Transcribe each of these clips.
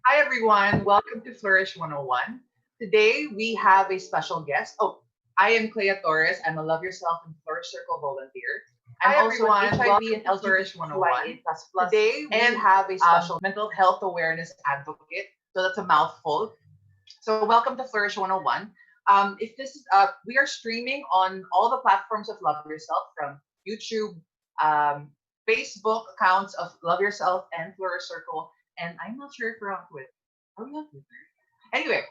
Hi, everyone. Welcome to Flourish 101. Today, we have a special guest. Oh, I am Clea Torres. I'm a Love Yourself and Flourish Circle volunteer. I'm Hi also an everyone, HIV welcome and to Flourish LGBTQIA++ 101. Today, we And have a special mental health awareness advocate. So that's a mouthful. So welcome to Flourish 101. If this is, we are streaming on all the platforms of Love Yourself, from YouTube, um, Facebook accounts of Love Yourself and Flourish Circle, and I'm not sure if we're on Twitter. Are we on Twitter? Anyway,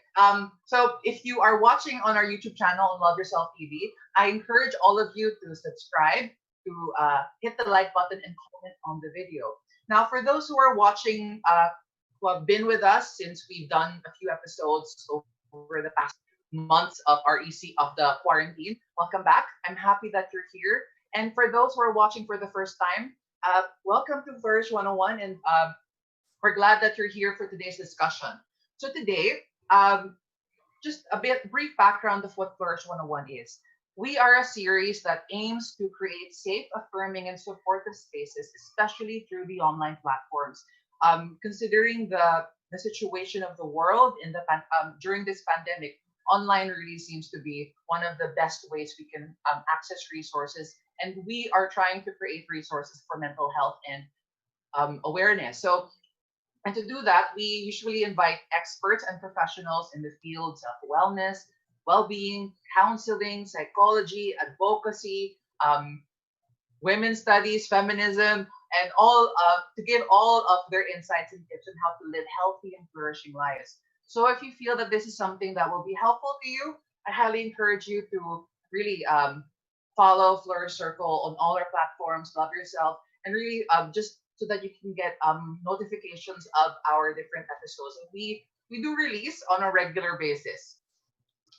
so if you are watching on our YouTube channel, Love Yourself TV, I encourage all of you to subscribe, to hit the like button, and comment on the video. Now, for those who are watching, who have been with us since we've done a few episodes over the past months of our EC of the quarantine, welcome back. I'm happy that you're here. And for those who are watching for the first time, welcome to Flourish 101, and we're glad that you're here for today's discussion. So today, um, just a bit brief background of what Flourish 101 is. We are a series that aims to create safe, affirming, and supportive spaces, especially through the online platforms. Considering the situation of the world during this pandemic, online really seems to be one of the best ways we can access resources, and we are trying to create resources for mental health and awareness. So, and to do that, we usually invite experts and professionals in the fields of wellness, well being, counseling, psychology, advocacy, women's studies, feminism, and all to give all of their insights and tips on how to live healthy and flourishing lives. So if you feel that this is something that will be helpful to you, I highly encourage you to really follow Flourish Circle on all our platforms, love yourself, and really just so that you can get notifications of our different episodes. And we do release on a regular basis.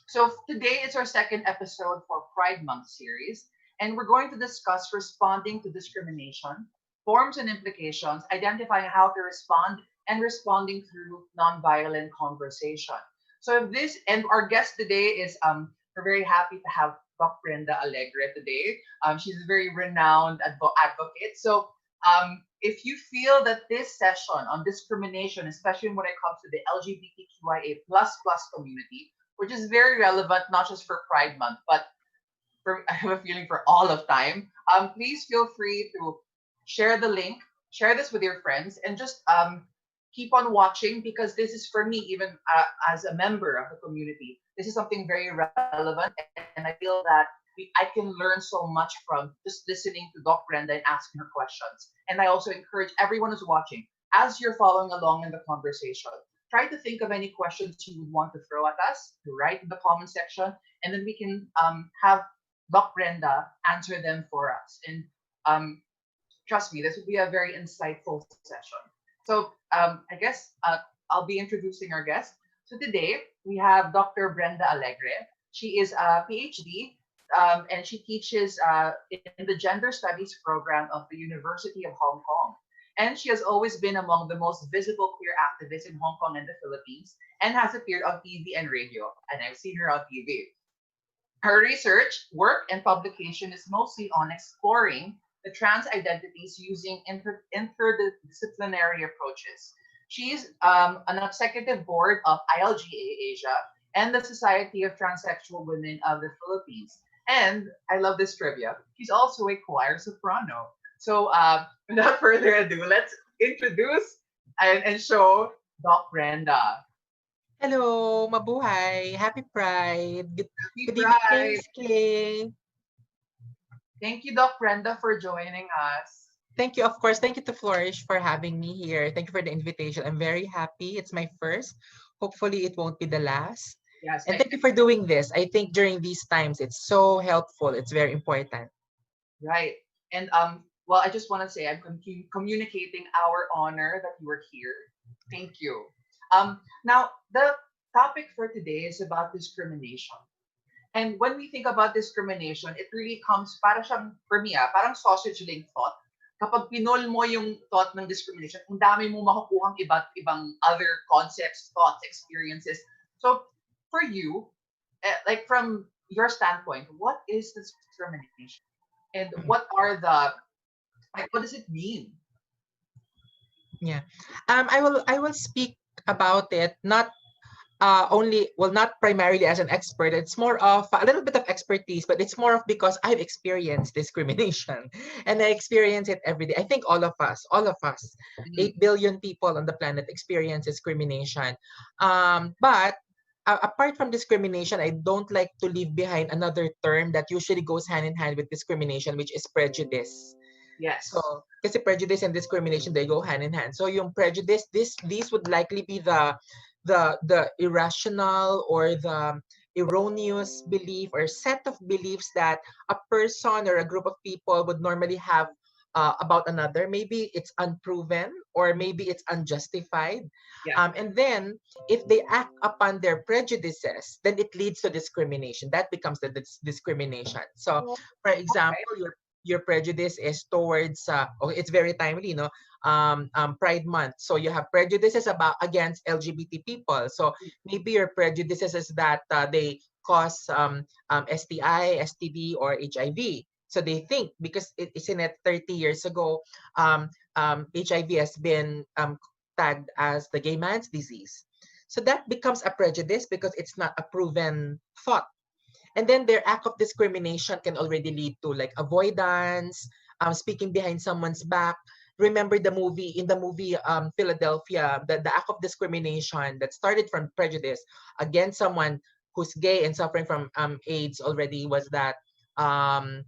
So today is our second episode for Pride Month series, and we're going to discuss responding to discrimination, forms and implications, identifying how to respond, and responding through nonviolent conversation. So if this and our guest today is we're very happy to have Dr. Brenda Allegra today. She's a very renowned advocate. So if you feel that this session on discrimination, especially when it comes to the LGBTQIA++ community, which is very relevant not just for Pride Month, but I have a feeling for all of time. Please feel free to share the link, share this with your friends, and just keep on watching, because this is for me, even as a member of the community. This is something very relevant, and I feel that I can learn so much from just listening to Doc Brenda and asking her questions. And I also encourage everyone who's watching, as you're following along in the conversation, try to think of any questions you would want to throw at us, to write in the comment section, and then we can have Doc Brenda answer them for us. And um, trust me, this will be a very insightful session. So I guess I'll be introducing our guest. So today we have Dr. Brenda Allegra. She is a PhD, and she teaches in the Gender Studies program of the University of Hong Kong. And she has always been among the most visible queer activists in Hong Kong and the Philippines, and has appeared on TV and radio. And I've seen her on TV. Her research, work, and publication is mostly on exploring the trans identities using interdisciplinary approaches. She's an executive board of ILGA Asia and the Society of Transsexual Women of the Philippines. And I love this trivia. She's also a choir soprano. So without further ado, let's introduce and show Doc Brenda. Hello, mabuhay. Happy Pride. Happy Good evening, Pride. Miss Clay. Thank you, Doc Brenda, for joining us. Thank you, of course. Thank you to Flourish for having me here. Thank you for the invitation. I'm very happy. It's my first. Hopefully, it won't be the last. Yes, And thank you for doing this. I think during these times, it's so helpful. It's very important. right. And well, I just want to say I'm communicating our honor that you are here. Thank you. Now the topic for today is about discrimination. And when we think about discrimination, it really comes para siyang for me, parang sausage link thought. Kapag pinol mo yung thought ng discrimination, ang dami mo makukuhang iba't ibang other concepts, thoughts, experiences. So for you, like from your standpoint, what is discrimination? And what Mm. are the like what does it mean? Yeah. I will speak about it, not not primarily as an expert. It's more of a little bit of expertise, but it's more of because I've experienced discrimination and I experience it every day. I think all of us, Mhm. 8 billion people on the planet experience discrimination. But apart from discrimination, I don't like to leave behind another term that usually goes hand in hand with discrimination, which is prejudice. So, Yes. kasi prejudice and discrimination, they go hand in hand. So yung prejudice, these would likely be the irrational or the erroneous belief or set of beliefs that a person or a group of people would normally have about another. Maybe it's unproven or maybe it's unjustified. Yeah. And then if they act upon their prejudices, then it leads to discrimination. That becomes the discrimination. So, for Okay. example, your prejudice is towards okay, it's very timely, no? Pride month, so you have prejudices about against LGBT people. So maybe your prejudices is that they cause STI, STD, or HIV. So they think because it isn't it 30 years ago, HIV has been tagged as the gay man's disease. So that becomes a prejudice because it's not a proven thought. And then their act of discrimination can already lead to like avoidance, speaking behind someone's back. Remember the movie Philadelphia, the act of discrimination that started from prejudice against someone who's gay and suffering from AIDS already was that um,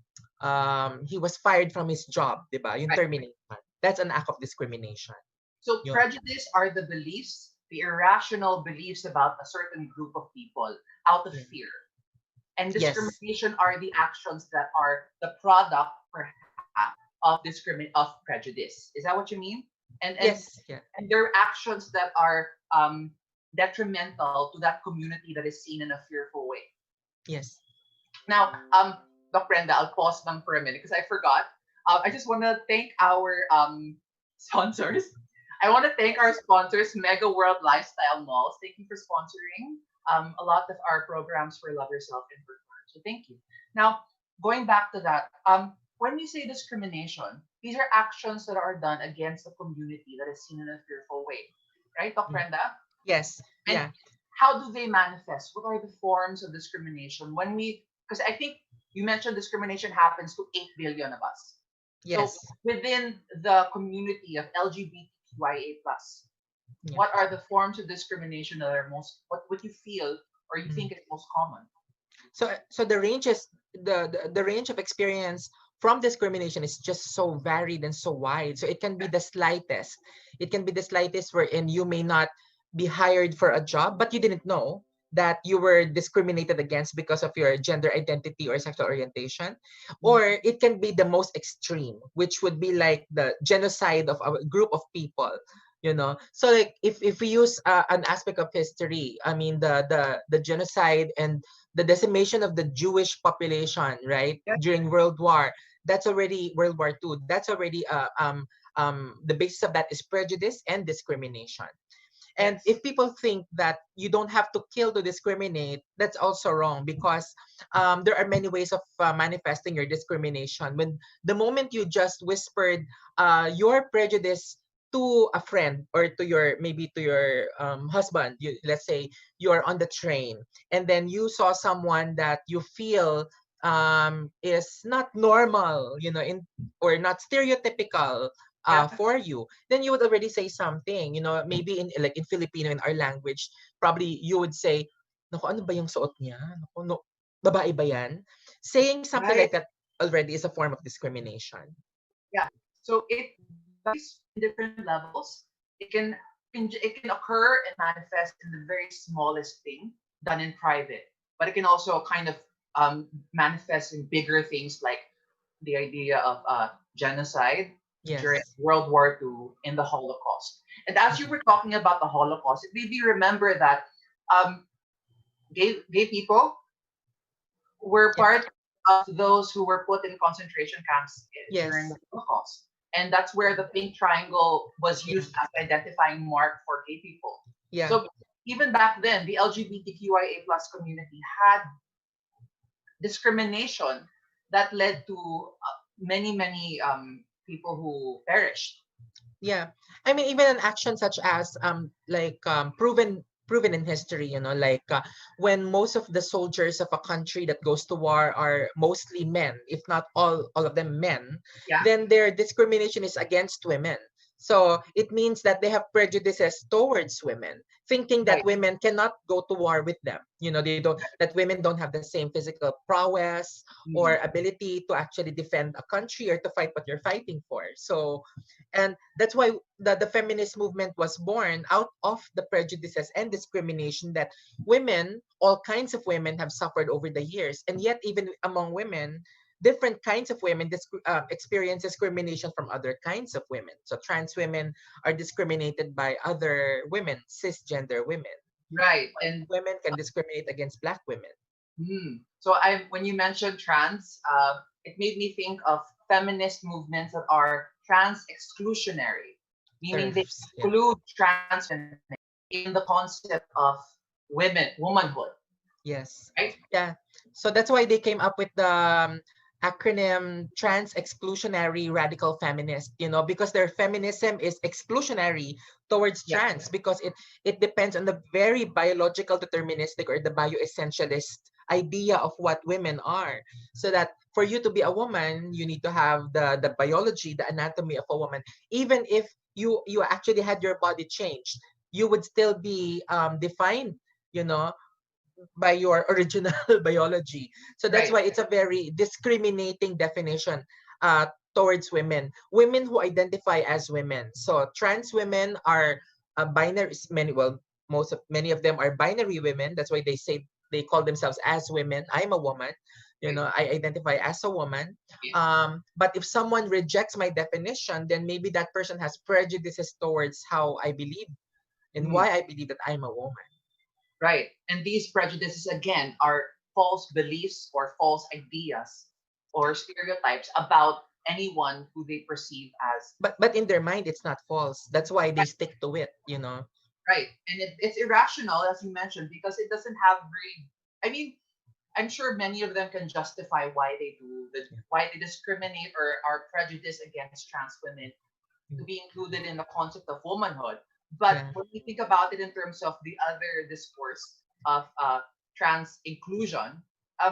he was fired from his job, diba? Yung Right. termination. That's an act of discrimination. So Yun. prejudice are the beliefs, the irrational beliefs about a certain group of people out of Yeah. fear. And Yes. discrimination are the actions that are the product, perhaps, of prejudice. Is that what you mean? And and Yes. Yeah. and there are actions that are detrimental to that community that is seen in a fearful way. Yes. Now, Doc Brenda, I'll pause them for a minute because I forgot. I just want to thank our sponsors. I want to thank our sponsors, Mega World Lifestyle Malls. Thank you for sponsoring a lot of our programs for Love Yourself and for Flourish. So thank you. Now, going back to that, when we say discrimination, these are actions that are done against the community that is seen in a fearful way, right, Doc Mm. Brenda? Yes. And Yeah. how do they manifest? What are the forms of discrimination? Because I think you mentioned discrimination happens to 8 billion of us. So Yes. within the community of LGBTQIA plus, Yeah. what are the forms of discrimination that are what you feel or you Mm. think is most common? So the range is the range of experience from discrimination is just so varied and so wide. So it can be the slightest. It can be the slightest wherein you may not be hired for a job, but you didn't know that you were discriminated against because of your gender identity or sexual orientation. Mhm. Or it can be the most extreme, which would be like the genocide of a group of people. So like if we use an aspect of history, I mean the genocide and the decimation of the Jewish population, right, Yeah. during World War. That's already World War II. That's already the basis of that is prejudice and discrimination. And Yes. if people think that you don't have to kill to discriminate, that's also wrong because there are many ways of manifesting your discrimination. When the moment you just whispered your prejudice to a friend or to your maybe to your husband, let's say you're on the train and then you saw someone that you feel is not normal, or not stereotypical Yeah. for you, then you would already say something, maybe in like in Filipino in our language, probably you would say, "Naku, ano ba yung suot niya? Naku, no, babae ba yan?" Saying something Right. like that already is a form of discrimination. Yeah. So it varies in different levels. It can occur and manifest in the very smallest thing done in private, but it can also kind of manifest in bigger things like the idea of genocide during Yes. World War II in the Holocaust. And as you Mhm. were talking about the Holocaust, it made me remember that um, gay people were Yeah. part of those who were put in concentration camps during the Yes. Holocaust. And that's where the pink triangle was Yeah. used as identifying mark for gay people. Yeah. So even back then, the LGBTQIA plus community had discrimination that led to many, many people who perished. Yeah, I mean, even an action such as proven in history, like when most of the soldiers of a country that goes to war are mostly men, if not all of them men, Yeah. then their discrimination is against women. So it means that they have prejudices towards women, thinking that Right. women cannot go to war with them. They don't that women don't have the same physical prowess or Mm. ability to actually defend a country or to fight what you're fighting for. So, and that's why the feminist movement was born out of the prejudices and discrimination that women, all kinds of women, have suffered over the years. And yet, even among women, different kinds of women experience discrimination from other kinds of women. So trans women are discriminated by other women, cisgender women. Right. White And women can discriminate against black women. so when you mentioned trans, it made me think of feminist movements that are trans exclusionary, meaning they Terms, yeah. exclude trans women in the concept of womanhood, Yes. right? Yeah. So that's why they came up with the acronym Trans Exclusionary Radical Feminist, because their feminism is exclusionary towards Yeah. trans because it depends on the very biological deterministic or the bioessentialist idea of what women are. So that for you to be a woman, you need to have the biology, the anatomy of a woman. Even if you actually had your body changed, you would still be defined, you know, by your original biology. So that's Right. why it's a very discriminating definition towards women. Women who identify as women. So trans women are binary. Many of them are binary women. That's why they call themselves as women. I'm a woman. Right. I identify as a woman. Yeah. But if someone rejects my definition, then maybe that person has prejudices towards how I believe and Mm. why I believe that I'm a woman. Right. And these prejudices, again, are false beliefs or false ideas or stereotypes about anyone who they perceive as. But in their mind, it's not false. That's why they Right. stick to it. Right. And it's irrational, as you mentioned, because it doesn't have really, I mean, I'm sure many of them can justify why they discriminate or are prejudiced against trans women to be included in the concept of womanhood. But Yeah. when we think about it in terms of the other discourse of trans inclusion,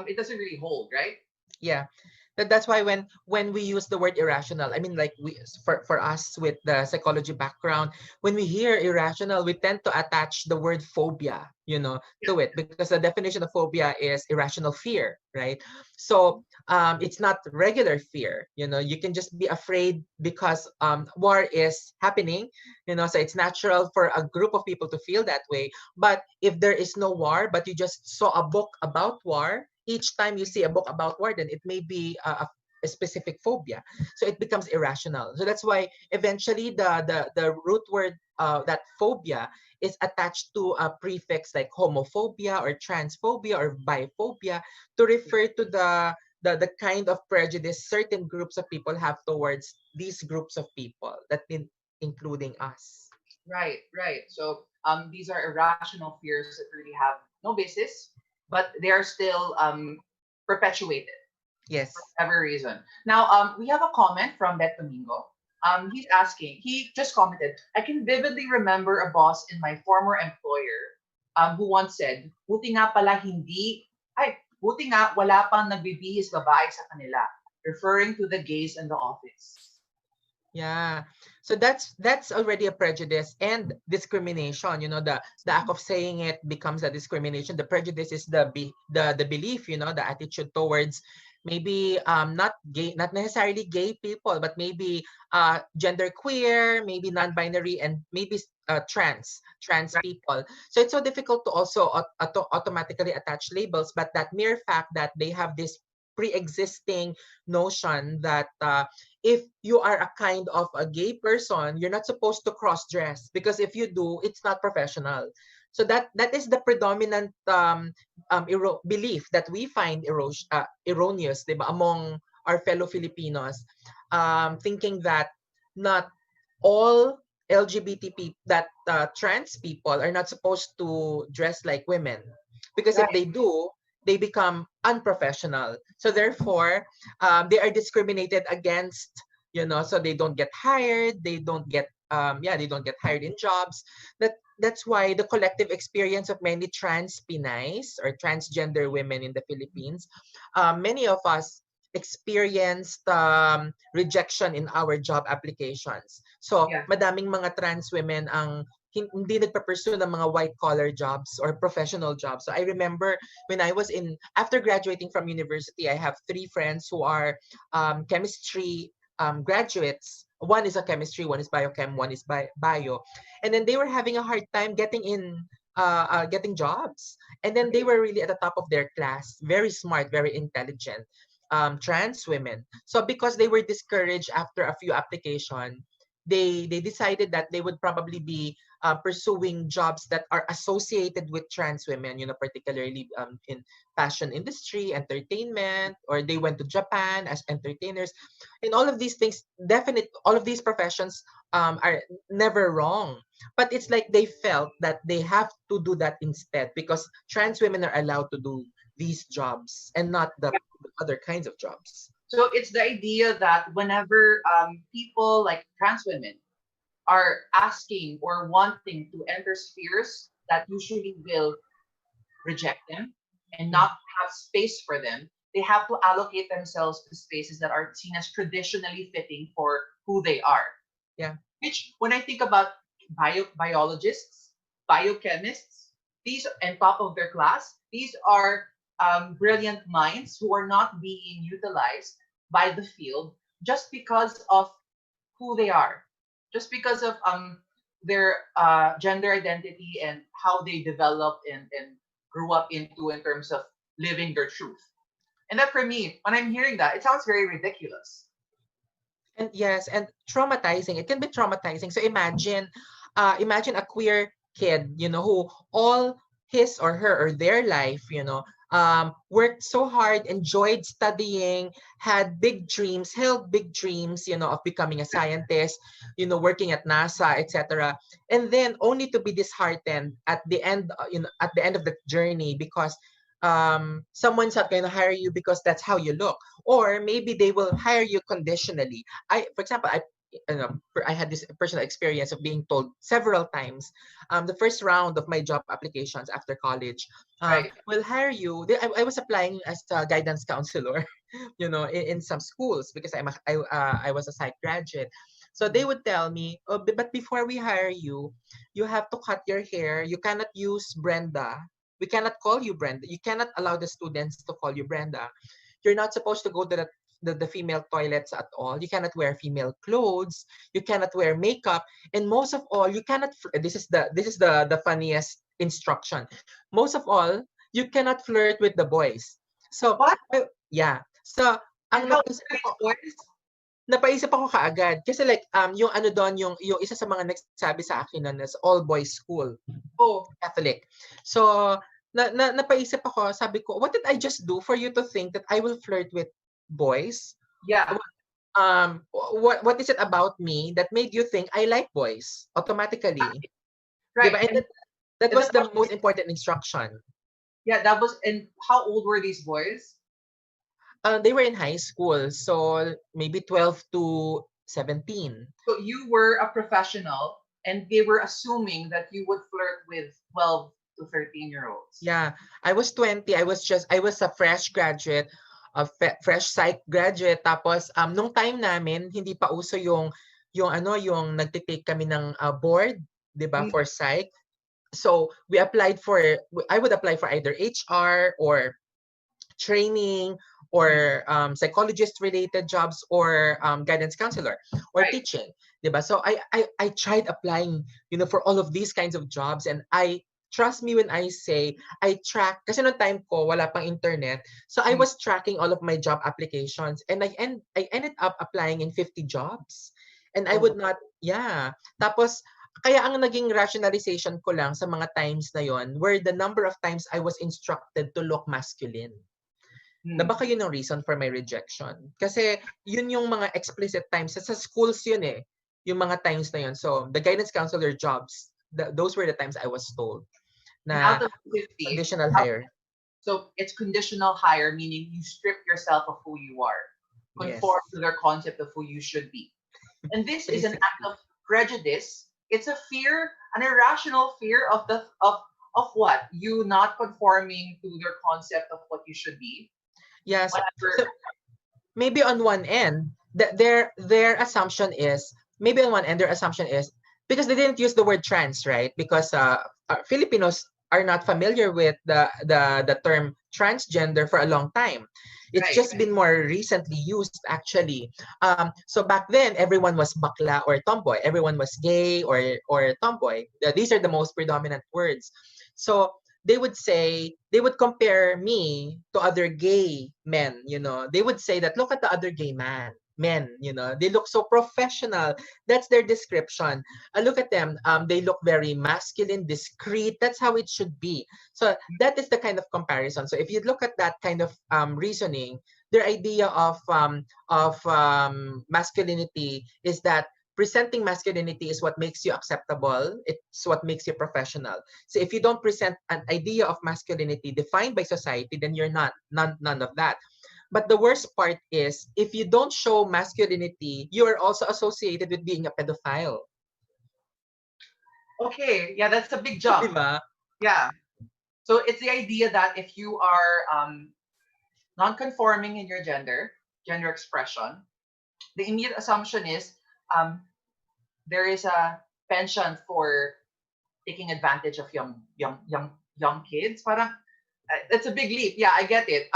it doesn't really hold, right? Yeah. That's why when we use the word irrational, I mean, like, for us with the psychology background, when we hear irrational, we tend to attach the word phobia, to it, because the definition of phobia is irrational fear, right? So it's not regular fear. You can just be afraid because war is happening. So it's natural for a group of people to feel that way. But if there is no war, but you just saw a book about war, each time you see a book about war, then it may be a specific phobia. So it becomes irrational. So that's why eventually the root word, that phobia, is attached to a prefix like homophobia or transphobia or biphobia to refer to the kind of prejudice certain groups of people have towards these groups of people, including us. Right, right. So these are irrational fears that really have no basis, but they are still perpetuated for Yes. whatever reason. Now, we have a comment from Bet Domingo. He's asking, he just commented, I can vividly remember a boss in my former employer who once said, buti nga pala buti nga wala pang nagbibihis babae sa kanila, referring to the gays in the office. Yeah. So that's already a prejudice and discrimination. The act of saying it becomes a discrimination. The prejudice is the belief, the attitude towards maybe not necessarily gay people, but maybe gender queer, maybe non-binary, and maybe trans Right. people. So it's so difficult to also automatically attach labels, but that mere fact that they have this pre-existing notion that if you are a kind of a gay person, you're not supposed to cross dress, because if you do, it's not professional. So that is the predominant belief that we find erroneous, diba, among our fellow Filipinos, thinking that not all LGBT people, that trans people are not supposed to dress like women, because if Right. they do, they become unprofessional. So therefore, they are discriminated against, So they don't get hired, they don't get they don't get hired in jobs. That's why the collective experience of many trans Pinays or transgender women in the Philippines, many of us experienced rejection in our job applications. So, Yeah. madaming mga trans women ang hindi nagpa-pursue ng mga white collar jobs or professional jobs. So I remember when I was after graduating from university, I have 3 friends who are chemistry graduates. One is a chemistry, one is biochem, one is bio, and then they were having a hard time getting jobs. And then they were really at the top of their class, very smart, very intelligent, trans women. So because they were discouraged after a few applications, they decided that they would probably be pursuing jobs that are associated with trans women, particularly in fashion industry, entertainment, or they went to Japan as entertainers. And all of these things, all of these professions are never wrong. But it's like they felt that they have to do that instead because trans women are allowed to do these jobs and not the other kinds of jobs. So it's the idea that whenever people like trans women are asking or wanting to enter spheres that usually will reject them and not have space for them, they have to allocate themselves to spaces that are seen as traditionally fitting for who they are. Yeah. Which, when I think about biologists, biochemists, these and top of their class, these are brilliant minds who are not being utilized by the field just because of who they are, just because of their gender identity and how they developed and grew up into in terms of living their truth. And that for me, when I'm hearing that, it sounds very ridiculous. And yes, and traumatizing. It can be traumatizing. So imagine a queer kid, who all his or her or their life, worked so hard, enjoyed studying, had big dreams, held big dreams, of becoming a scientist, working at NASA, etc. And then only to be disheartened at the end, at the end of the journey because someone's not going to hire you because that's how you look, or maybe they will hire you conditionally. For example, I had this personal experience of being told several times, the first round of my job applications after college, Right. will hire you. I was applying as a guidance counselor, in some schools because I was a psych graduate. So they would tell me, oh, but before we hire you, you have to cut your hair. You cannot use Brenda. We cannot call you Brenda. You cannot allow the students to call you Brenda. You're not supposed to go to the female toilets at all. You cannot wear female clothes. You cannot wear makeup. And most of all, you cannot. This is the funniest instruction. Most of all, you cannot flirt with the boys. So What? yeah. So And ang how napaisip three ako, boys? napaisip ako kaagad kasi like yung ano doon yung isa sa mga nagsabi sa akin na is all boys school. Oh, Catholic. So, napaisip ako, sabi ko, what did I just do for you to think that I will flirt with boys? yeah. What is it about me that made you think I like boys automatically? Right. Diba? And that And was that the was, most important instruction. yeah, that was, and how old were these boys? They were in high school, so maybe 12 to 17. So you were a professional and they were assuming that you would flirt with 12 to 13-year-olds. Yeah, I was 20. I was a fresh graduate, fresh psych graduate. Tapos nung time namin hindi pa uso yung nagte-take kami ng board, 'di ba, Mm. for psych. So, I would apply for either HR or training or psychologist related jobs or guidance counselor or Right. teaching, 'di ba? So I tried applying, for all of these kinds of jobs, and I trust me when I say I track kasi noong time ko wala pang internet. So I Mm. was tracking all of my job applications, and I ended up applying in 50 jobs. And I Oh, would not, yeah. Tapos kaya ang naging rationalization ko lang sa mga times na yon were the number of times I was instructed to look masculine. Na mm. baka yun ang reason for my rejection. Kasi yun yung mga explicit times. Sa schools yun eh. Yung mga times na yun. So, the guidance counselor jobs, those were the times I was told And na out of 50, conditional hire. so it's conditional hire, meaning you strip yourself of who you are. Yes. conform to their concept of who you should be. And this is an act Basically. of prejudice. It's a fear, an irrational fear of of what? You not conforming to their concept of what you should be. Yes. Whatever. So maybe on one end, their assumption is, maybe on one end their assumption is, because they didn't use the word trans, right? Because Filipinos are not familiar with the term transgender for a long time. It's Right. just been more recently used, actually. So back then, everyone was bakla or tomboy. Everyone was gay or tomboy. These are the most predominant words. So they would compare me to other gay men, they would say that, look at the other gay men, they look so professional. That's their description. Look at them. They look very masculine, discreet. That's how it should be. So that is the kind of comparison. So if you look at that kind of reasoning, their idea of masculinity is that presenting masculinity is what makes you acceptable. It's what makes you professional. So if you don't present an idea of masculinity defined by society, then you're none of that. But the worst part is, if you don't show masculinity, you are also associated with being a pedophile. Okay. Yeah, that's a big jump. Diba? Yeah. So it's the idea that if you are non-conforming in your gender expression, the immediate assumption is um, there is a penchant for taking advantage of young kids. Parang it's a big leap. Yeah, I get it.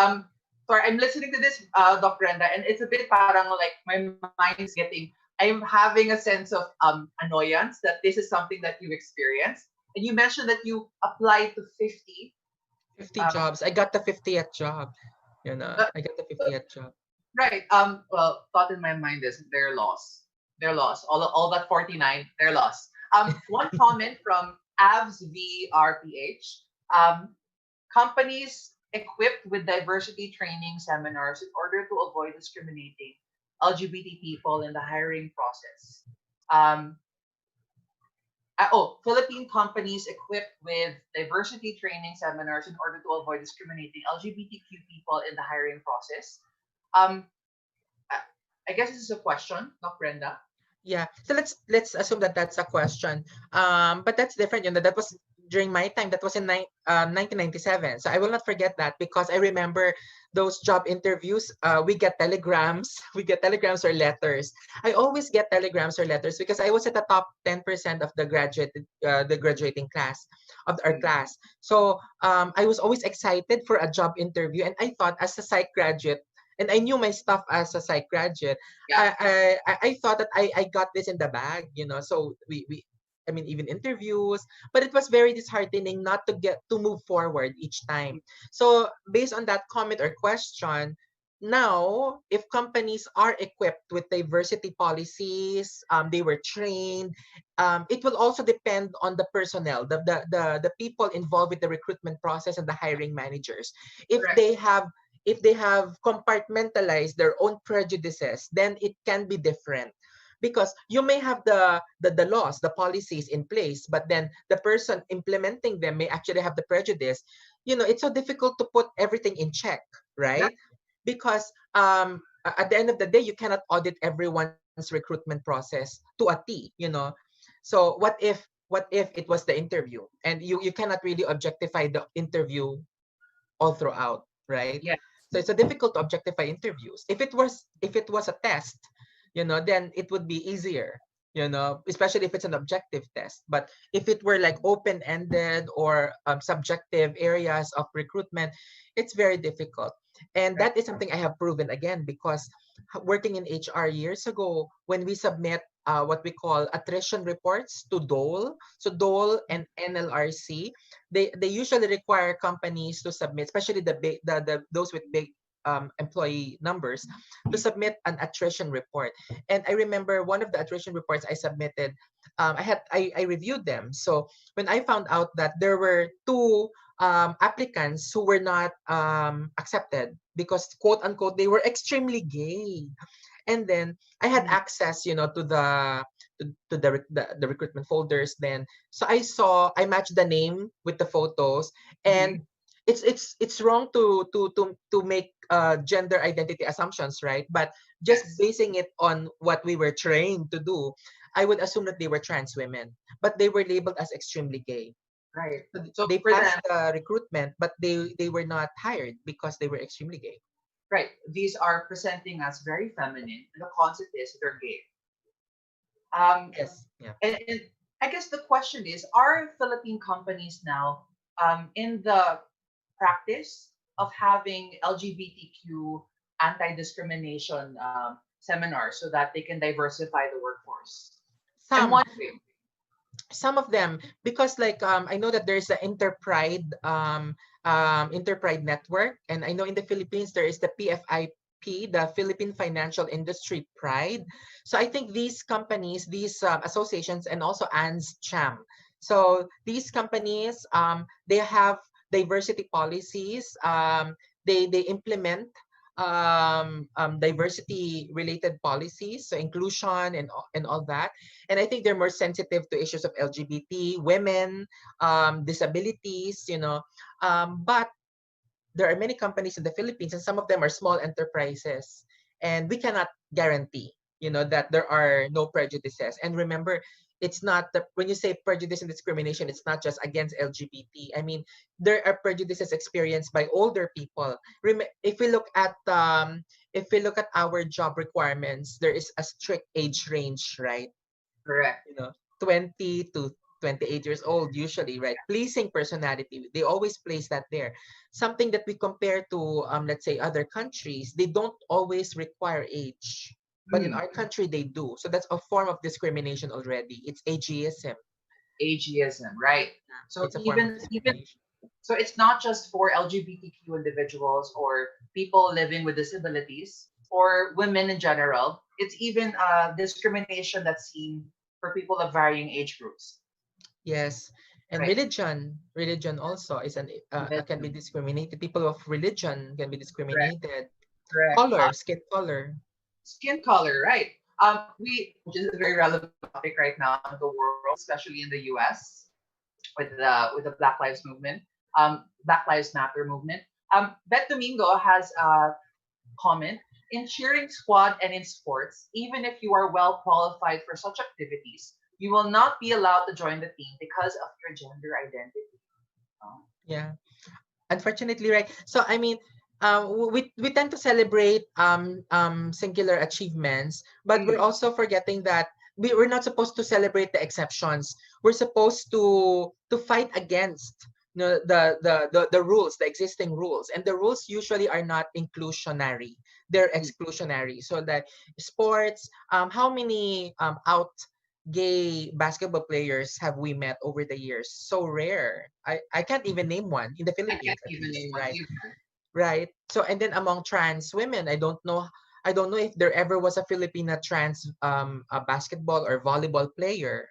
Sorry, I'm listening to this, Doc Brenda, and it's a bit parang like my mind's getting. I'm having a sense of annoyance that this is something that you experience. And you mentioned that you applied to 50. 50 Um, jobs. I got the 50th job. uh, I got the 50th job. right. Well, thought in my mind is their loss. Their loss. All that 49, their loss. One comment from Avs VRPH. Um, Companies equipped with diversity training seminars in order to avoid discriminating LGBT people in the hiring process. Um, Philippine companies equipped with diversity training seminars in order to avoid discriminating LGBTQ people in the hiring process. Um, I I guess this is a question, not Brenda. Yeah. So let's assume that that's a question. But that's different. That was during my time. That was in 1997. So I will not forget that, because I remember those job interviews. We get telegrams. We get telegrams or letters. I always get telegrams or letters because I was at the top 10% of the graduating class of our Mm. class. So I was always excited for a job interview, and I thought, as a psych graduate, and I knew my stuff as a psych graduate, Yeah, I thought that I got this in the bag. So we I mean, even interviews, but it was very disheartening not to get to move forward each time. So based on that comment or question, now if companies are equipped with diversity policies, they were trained, it will also depend on the personnel, the people involved with the recruitment process and the hiring managers. If correct. they have if they have compartmentalized their own prejudices, then it can be different. Because you may have the laws, the policies in place, but then the person implementing them may actually have the prejudice. It's so difficult to put everything in check, Yeah, right? Because at the end of the day, you cannot audit everyone's recruitment process to a T. So what if it was the interview, and you cannot really objectify the interview all throughout, right? yeah, So it's a difficult to objectify interviews. If it was a test, then it would be easier, especially if it's an objective test. But if it were like open-ended or subjective areas of recruitment, it's very difficult. And right. that is something I have proven again, because working in HR years ago, when we submit what we call attrition reports to Dole. So Dole and NLRC, they usually require companies to submit, especially those with big employee numbers, to submit an attrition report. And I remember one of the attrition reports I submitted, I reviewed them. So when I found out that there were two applicants who were not accepted because, quote unquote, they were extremely gay. And then I had Mm. access, to the recruitment folders then. So I matched the name with the photos, Mhm. and it's wrong to make gender identity assumptions, right? But just Yes. basing it on what we were trained to do, I would assume that they were trans women, but they were labeled as extremely gay. Right. So So they for them, passed the recruitment, but they were not hired because they were extremely gay. right, these are presenting as very feminine, and the concept is they're gay. Um, Yes, yeah. and I guess the question is, are Philippine companies now in the practice of having LGBTQ anti-discrimination seminars so that they can diversify the workforce? I'm Some wondering. some of them, because like I know that there's the Interpride network, and I know in the Philippines there is the PFIP, the Philippine Financial Industry Pride. So I think these companies, these associations, and also ANSCHAM, so these companies, they have diversity policies. They implement diversity related policies, so inclusion and all that. And I think they're more sensitive to issues of LGBT, women, disabilities, but there are many companies in the Philippines, and some of them are small enterprises, and we cannot guarantee, that there are no prejudices. And remember, it's not when you say prejudice and discrimination, it's not just against LGBT. I mean, there are prejudices experienced by older people. If we look at our job requirements, there is a strict age range, right? Correct. you know 20 to 28 years old usually, right? Pleasing personality, they always place that there. Something that we compare to, let's say, other countries, they don't always require age, but in Hmm. our country they do. So that's a form of discrimination already. It's ageism. Ageism, right? So It's a form of even discrimination. so, it's not just for LGBTQ individuals or people living with disabilities or women in general. It's even discrimination that's seen for people of varying age groups, Yes. And right? religion also is can be discriminated. People of religion can be Correct, discriminated. correct. Color, skin color. Skin color, right? Which is a very relevant topic right now in the world, especially in the U.S. with the Black Lives movement, Black Lives Matter movement. Bet Domingo has a comment. In cheering squad and in sports, even if you are well qualified for such activities, you will not be allowed to join the team because of your gender identity. Oh. Yeah. Unfortunately, right? So I mean, we tend to celebrate singular achievements, but we're Mm, also forgetting that we're not supposed to celebrate the exceptions. We're supposed to fight against, the rules, the existing rules, and the rules usually are not inclusionary; they're mm. exclusionary. So that sports, how many out gay basketball players have we met over the years? So rare. I can't even name one in the I can't Philippines, at even least, name one right? either. Right. So and then among trans women, I don't know if there ever was a Filipina trans a basketball or volleyball player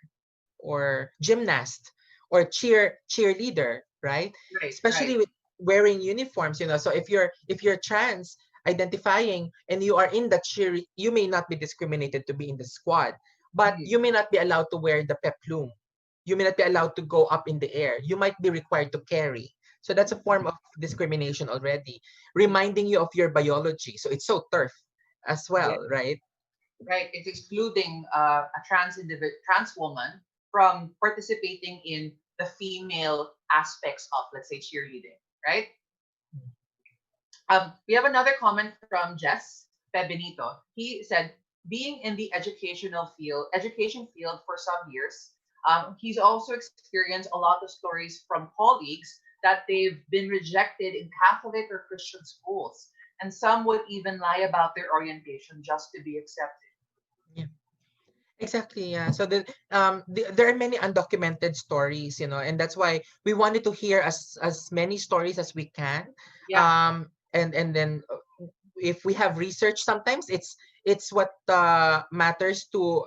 or gymnast or cheerleader, right? Right, right. Especially with wearing uniforms, so if you're trans identifying and you are in the cheer, you may not be discriminated to be in the squad, but Mm, you may not be allowed to wear the peplum. You may not be allowed to go up in the air. You might be required to carry. So that's a form of discrimination already, reminding you of your biology. So it's so turf as yeah, well, right? right. It's excluding a trans woman from participating in the female aspects of, let's say, cheerleading, right? We have another comment from Jess Benito. He said, being in the education field for some years, he's also experienced a lot of stories from colleagues that they've been rejected in Catholic or Christian schools, and some would even lie about their orientation just to be accepted. Yeah. Exactly, yeah. So there are many undocumented stories, and that's why we wanted to hear as many stories as we can. Yeah, And then if we have research, sometimes it's what matters to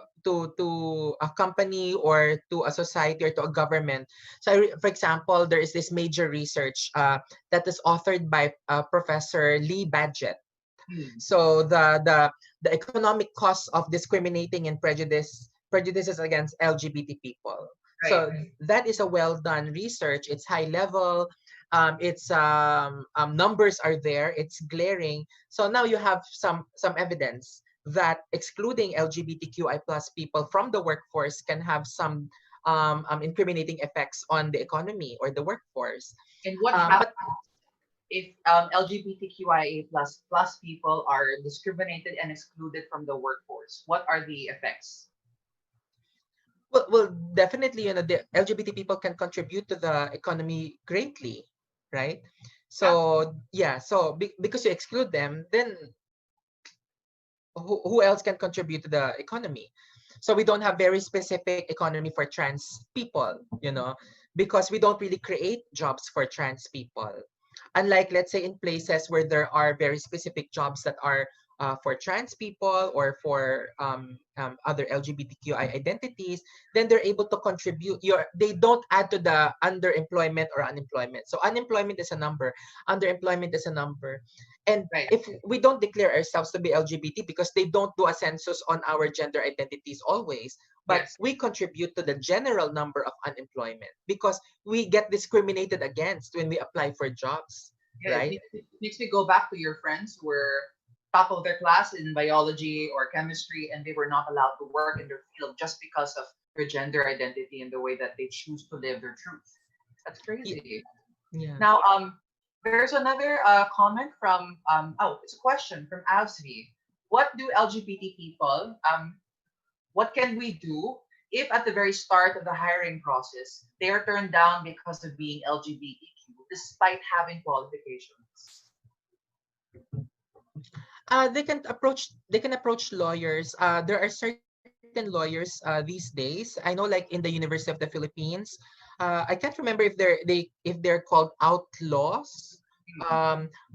a company or to a society or to a government. So for example, there is this major research that is authored by Professor Lee Badgett. hmm, So the economic costs of discriminating and prejudices against LGBT people. right. So that is a well done research. It's high level. Its numbers are there. It's glaring. So now you have some evidence that excluding LGBTQI plus people from the workforce can have some incriminating effects on the economy or the workforce. And what But happens if LGBTQIA plus people are discriminated and excluded from the workforce? What are the effects? well, definitely, the LGBT people can contribute to the economy greatly, right? Yeah. So yeah, so because you exclude them, then who else can contribute to the economy? So we don't have very specific economy for trans people, because we don't really create jobs for trans people. Unlike, let's say, in places where there are very specific jobs that are for trans people or for other LGBTQI identities, then they're able to contribute. They don't add to the underemployment or unemployment. So unemployment is a number, underemployment is a number. And Right. if we don't declare ourselves to be LGBT, because they don't do a census on our gender identities always, but Yes. we contribute to the general number of unemployment because we get discriminated against when we apply for jobs, Yeah, right? it makes me go back to your friends who were top of their class in biology or chemistry, and they were not allowed to work in their field just because of their gender identity and the way that they choose to live their truth. That's crazy. Yeah. Now, there's another comment from it's a question from Avsvi. What do LGBT people what can we do if at the very start of the hiring process they are turned down because of being LGBTQ despite having qualifications? They can approach lawyers. There are certain lawyers these days. I know, like in the University of the Philippines. I can't remember if they're called outlaws.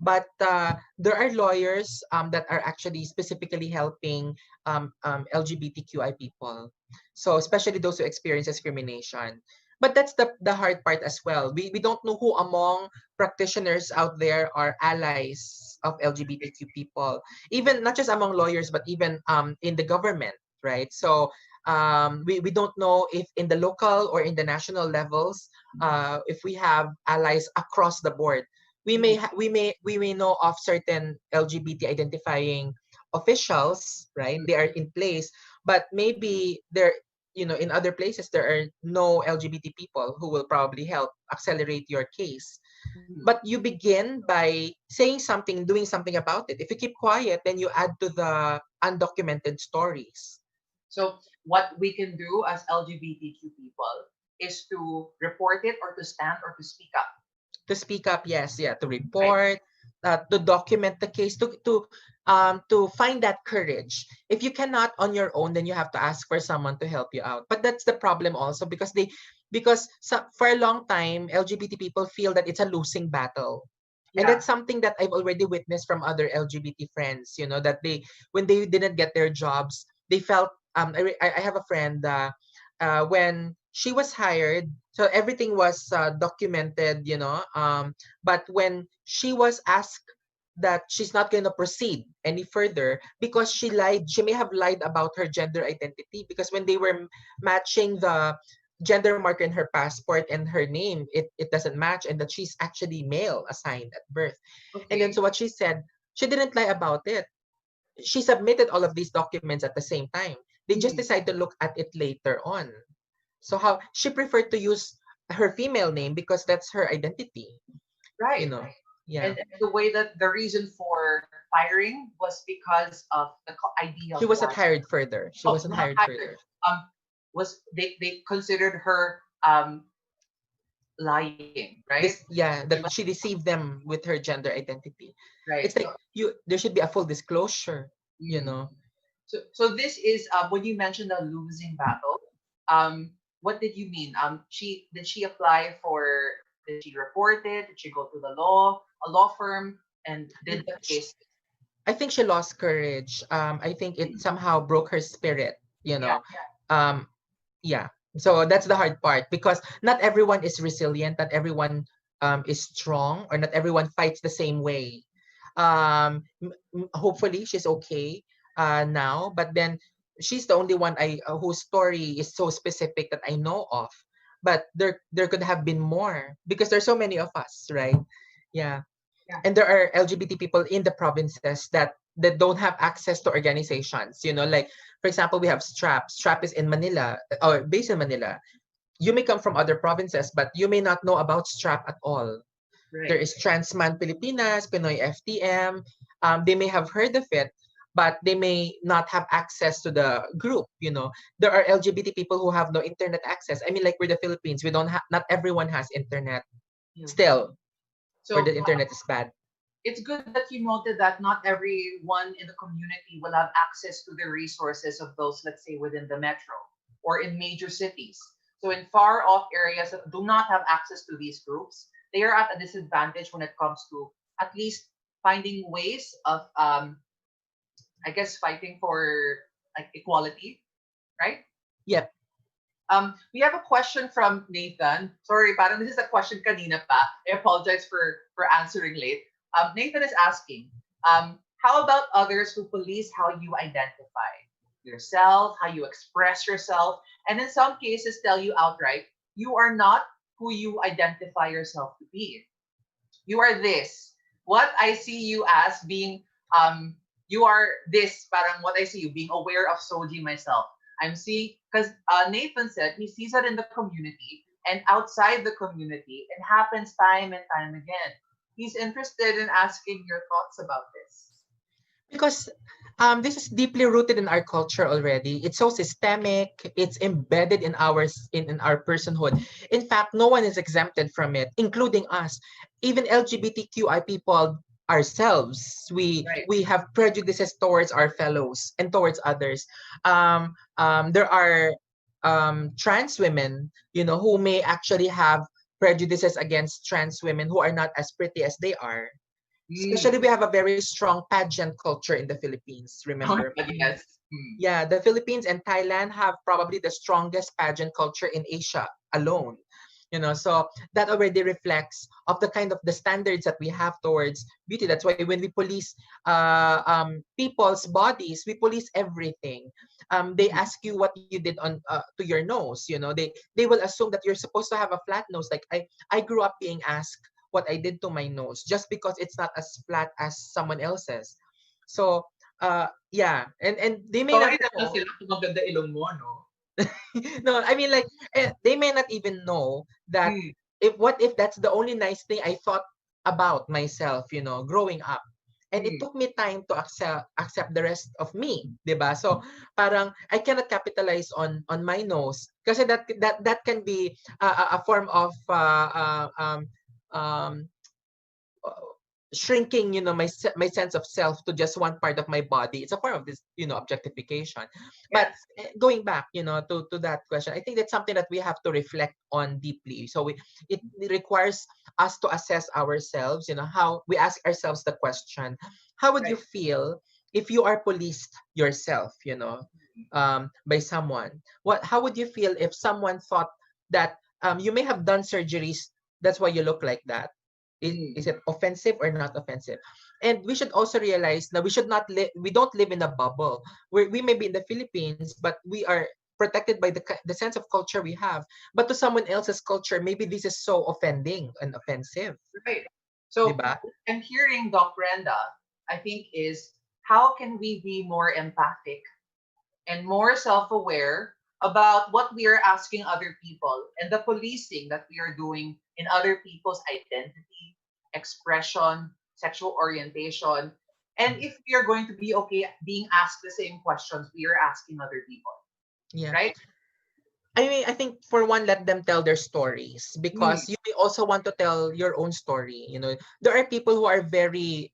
But there are lawyers that are actually specifically helping LGBTQI people. So especially those who experience discrimination. But that's the hard part as well. We don't know who among practitioners out there are allies of LGBTQ people, even not just among lawyers, but even in the government, right? So we don't know if in the local or in the national levels, if we have allies across the board. We may know of certain LGBT identifying officials, right? They are in place, but maybe in other places there are no LGBT people who will probably help accelerate your case. Mhm. But you begin by saying something, doing something about it. If you keep quiet, then you add to the undocumented stories. So what we can do as LGBTQ people is to report it or to stand or to speak up, To speak up, yes, yeah, to right? report, to document the case, to find that courage. If you cannot on your own, then you have to ask for someone to help you out. But that's the problem also, for a long time LGBT people feel that it's a losing battle. And Yeah. that's something that I've already witnessed from other LGBT friends, that when they didn't get their jobs, they felt, I have a friend, when she was hired, so everything was documented, but when she was asked that she's not going to proceed any further because she may have lied about her gender identity, because when they were matching the gender marker in her passport and her name, it doesn't match, and that she's actually male assigned at birth. And then Okay. so what she said, she didn't lie about it. She submitted all of these documents at the same time. They just Mhm. decided to look at it later on. So how she preferred to use her female name because that's her identity, you Right. know. Yeah. And the way that the reason for firing was because of the idea She of wasn't lying. hired further. She Oh, wasn't not hired hired. further. Was they considered her lying, right? That she deceived them with her gender identity. Right. It's like there should be a full disclosure, you Mm. know. So this is when you mentioned the losing battle. Um, what did you mean? She apply for? Did she report it? Did she go to the a law firm, and did the case? I think she lost courage. I think it somehow broke her spirit, you Yeah. know. Um, yeah. So that's the hard part, because not everyone is resilient, not everyone is strong, or not everyone fights the same way. Hopefully she's okay now, but then she's the only one whose story is so specific that I know of. but there could have been more because there's so many of us, right? Yeah. Yeah. And there are LGBT people in the provinces that don't have access to organizations. Like for example, we have STRAP. STRAP is in Manila or based in Manila. You may come from other provinces, but you may not know about STRAP at all. There Right. is Transman Pilipinas, Pinoy FTM. They may have heard of it, but they may not have access to the group. There are LGBT people who have no internet access. I mean, like we're the Philippines, we don't have. Not everyone has internet Yeah. still, or So the internet is bad. it's good that you noted that not everyone in the community will have access to the resources of those, let's say, within the metro or in major cities. So in far off areas that do not have access to these groups, they are at a disadvantage when it comes to at least finding ways of, I guess, fighting for like equality, right? Yep. We have a question from Nathan. Sorry, parang this is a question kanina pa. I apologize for answering late. Nathan is asking, how about others who police how you identify yourself, how you express yourself, and in some cases tell you outright, you are not who you identify yourself to be. You are this. What I see you as being, you are this, parang what I see you being aware of Soji myself. I'm seeing, because Nathan said he sees it in the community and outside the community. It happens time and time again. He's interested in asking your thoughts about this. Because this is deeply rooted in our culture already. It's so systemic. It's embedded in our personhood. In fact, no one is exempted from it, including us. Even LGBTQI people ourselves. We Right. we have prejudices towards our fellows and towards others. There are trans women, who may actually have prejudices against trans women who are not as pretty as they are. Especially, Mm. we have a very strong pageant culture in the Philippines, Oh remember? my God, yes. Mm. Yeah, the Philippines and Thailand have probably the strongest pageant culture in Asia alone. So that already reflects of the kind of the standards that we have towards beauty. That's why when we police people's bodies, we police everything. They Mm. ask you what you did on to your nose. They will assume that you're supposed to have a flat nose. Like I grew up being asked what I did to my nose just because it's not as flat as someone else's. So yeah, and they may not Sorry naman know. sila kung maganda ilong mo, no? No, I mean, like, they may not even know that Mm. if that's the only nice thing I thought about myself, growing up. And it Mm. took me time to accept the rest of me, 'di ba? So parang I cannot capitalize on my nose kasi that can be a form of um uh, shrinking, my sense of self to just one part of my body. It's a form of this, objectification. But Yes. going back, to that question, I think that's something that we have to reflect on deeply. So it requires us to assess ourselves. How we ask ourselves the question: how would you Right. feel if you are policed yourself? By someone. How would you feel if someone thought that you may have done surgeries, that's why you look like that? Mm. Is it offensive or not offensive? And we should also realize that we don't live in a bubble. We may be in the Philippines, but we are protected by the sense of culture we have. But to someone else's culture, maybe this is so offending and offensive, Right. di So ba? I'm hearing Doc Brenda, I think, is how can we be more empathic and more self-aware about what we are asking other people and the policing that we are doing in other people's identity, expression, sexual orientation, and if we are going to be okay being asked the same questions we are asking other people, Yeah. right? I mean, I think for one, let them tell their stories Mm. because you may also want to tell your own story. There are people who are very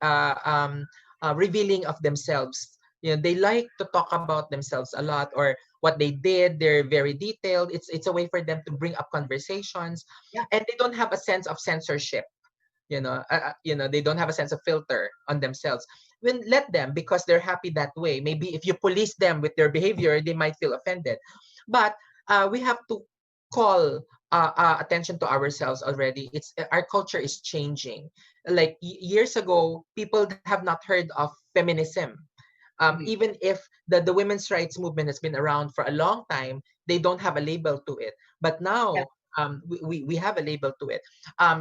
revealing of themselves. They like to talk about themselves a lot or what they did. They're very detailed. It's a way for them to bring up conversations, Yeah. and they don't have a sense of censorship. They don't have a sense of filter on themselves. When let them, because they're happy that way. Maybe if you police them with their behavior, they might feel offended. But we have to call attention to ourselves already. Our culture is changing. Like years ago, people have not heard of feminism. Mm. Even if the women's rights movement has been around for a long time, they don't have a label to it. But Yeah. now we have a label to it.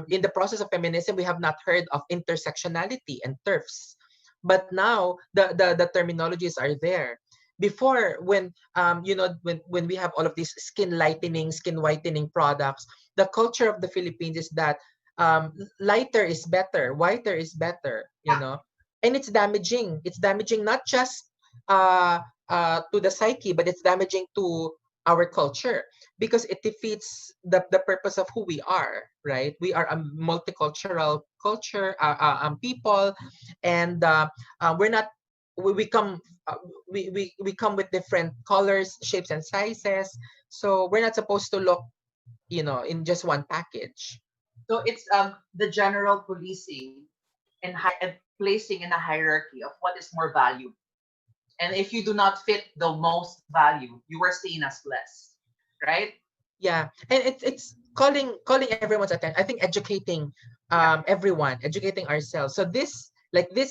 In the process of feminism, we have not heard of intersectionality and TERFs, but now the terminologies are there. Before, when when we have all of these skin lightening, skin whitening products, the culture of the Philippines is that lighter is better, whiter is better, and it's damaging. It's damaging not just to the psyche, but it's damaging to our culture, because it defeats the purpose of who we are, right? We are a multicultural culture, people, and we're not. We come we come with different colors, shapes, and sizes, so we're not supposed to look, in just one package. So it's the general policing and placing in a hierarchy of what is more valued. And if you do not fit the most value, you are seen as less, right? Yeah, and it's calling everyone's attention. I think educating everyone, educating ourselves. So this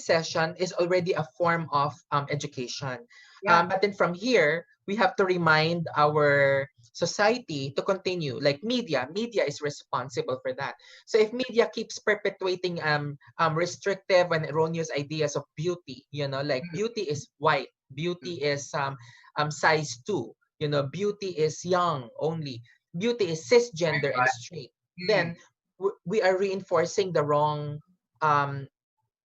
session is already a form of education. Yeah. But then from here, we have to remind our society to continue. Like media is responsible for that. So if media keeps perpetuating restrictive and erroneous ideas of beauty, like beauty is white, beauty is size 2, beauty is young only, beauty is cisgender and straight, then we are reinforcing the wrong um,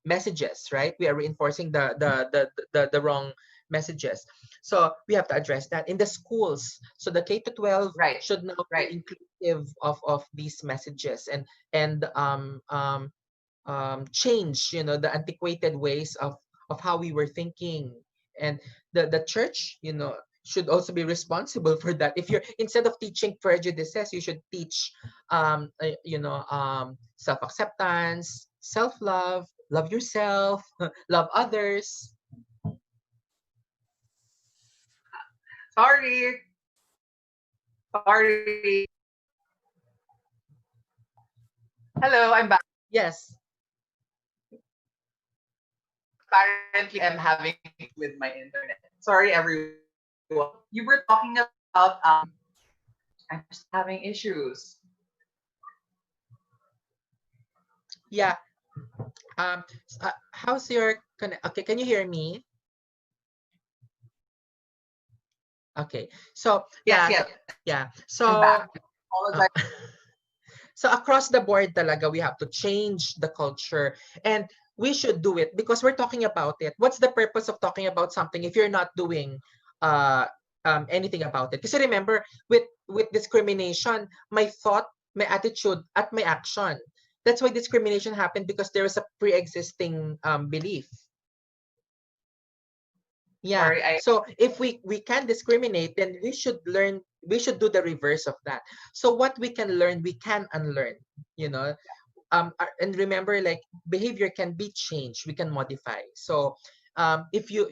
messages, right? We are reinforcing the wrong messages. So we have to address that in the schools. So the K to 12 Right. should now be inclusive of these messages, and change, the antiquated ways of how we were thinking. And the church, should also be responsible for that. If you're, instead of teaching prejudices, you should teach self-acceptance, self-love, love yourself, love others. Sorry. Hello, I'm back. Yes. Apparently, I'm having with my internet. Sorry, everyone. You were talking about I'm just having issues. Yeah. How's your okay? Can you hear me? Okay. So Yes. yeah. I'm So back. so across the board talaga, we have to change the culture, and we should do it because we're talking about it. What's the purpose of talking about something if you're not doing anything about it? Because remember, with discrimination, my thought, my attitude, at my action. That's why discrimination happened, because there was a pre-existing belief. Yeah. Sorry, So if we can discriminate, then we should learn. We should do the reverse of that. So what we can learn, we can unlearn. And remember, like, behavior can be changed. We can modify. So if you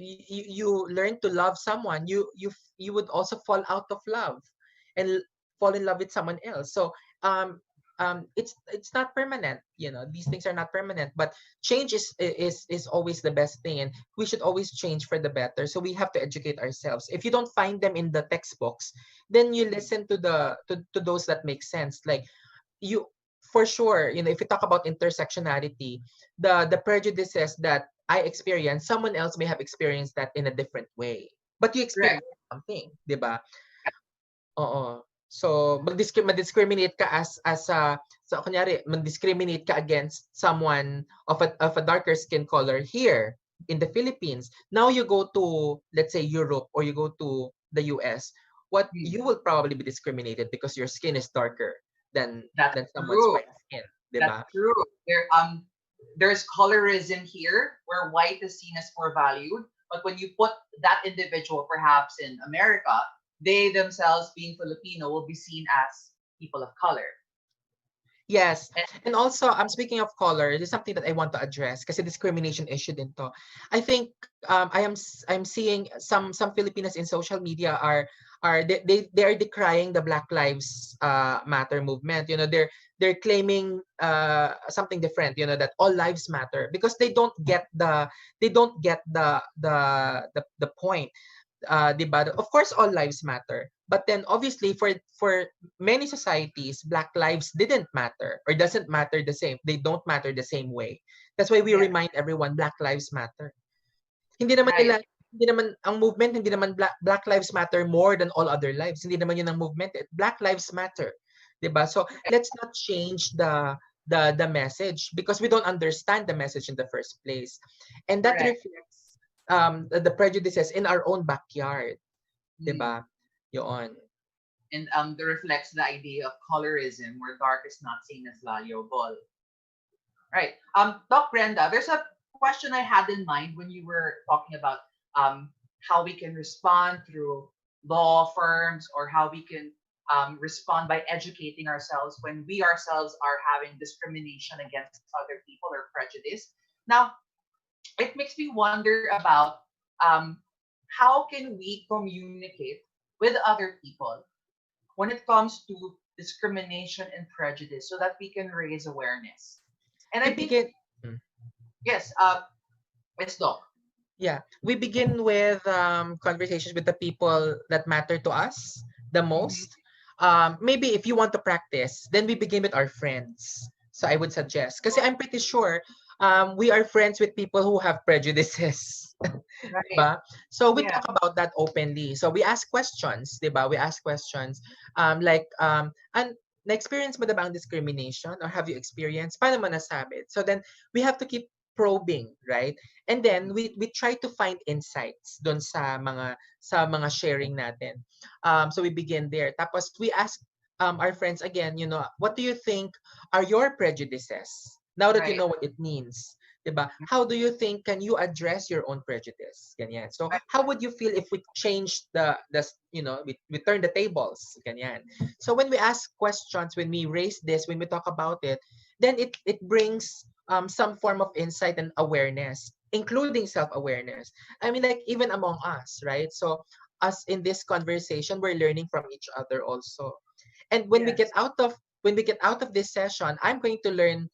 learn to love someone, you would also fall out of love and fall in love with someone else. So it's not permanent. These things are not permanent, but change is always the best thing, and we should always change for the better. So we have to educate ourselves. If you don't find them in the textbooks, then you listen to to those that make sense. Like, you, for sure, if you talk about intersectionality, the prejudices that I experience, someone else may have experienced that in a different way, but you experience something, di ba? Oo. So mag-discriminate ka so kunyari, mag-discriminate ka against someone of a darker skin color here in the Philippines. Now you go to, let's say, Europe, or you go to the US, what you will probably be discriminated because your skin is darker than someone's white skin, diba? That's true. There's colorism here where white is seen as more valued, but when you put that individual perhaps in America, they themselves, being Filipino, will be seen as people of color. Yes. And also, speaking of color, there's something that I want to address kasi discrimination issue din to. I think I'm seeing some Filipinas in social media they are decrying the Black Lives Matter movement. They're claiming something different, that all lives matter, because they don't get the point. Diba? Of course, all lives matter, But then obviously for many societies, Black lives didn't matter or doesn't matter the same. They don't matter the same way. That's why we Yes. remind everyone Black lives matter. Hindi naman Right. nila hindi naman ang movement, hindi naman Black lives matter more than all other lives. Hindi naman yun ang movement. Black lives matter. 'Di ba? So let's not change the message because we don't understand the message in the first place. And that Correct. reflects the prejudices in our own backyard. 'Di Mm. ba? Yun. And that reflects the idea of colorism, where dark is not seen as valuable. Right. Doc Brenda, there's a question I had in mind when you were talking about how we can respond through law firms, or how we can respond by educating ourselves when we ourselves are having discrimination against other people or prejudice. Now, it makes me wonder about how can we communicate with other people when it comes to discrimination and prejudice so that we can raise awareness. And We I think, begin Hmm. yes, it's Doc. We begin with conversations with the people that matter to us the Mhm. most. Maybe if you want to practice, then we begin with our friends. So I would suggest, because I'm pretty sure we are friends with people who have prejudices. Right. Diba? So we Yeah. talk about that openly. So we ask questions, diba? We ask questions and na-experience mo na ba ang discrimination or have you experienced? Paano mo nasabi? So then we have to keep probing, right? And then we try to find insights doon sa mga sharing natin. So we begin there. Tapos we ask our friends again, what do you think are your prejudices? Now that you Right. know what it means, 'di ba? How do you think can you address your own prejudice? Ganyan. So Right. how would you feel if we change we turn the tables? Ganyan. So when we ask questions, when we raise this, when we talk about it, then it brings some form of insight and awareness, including self-awareness. I mean, like even among us, right? So us in this conversation, we're learning from each other also. And Yes. when we get out of this session, I'm going to learn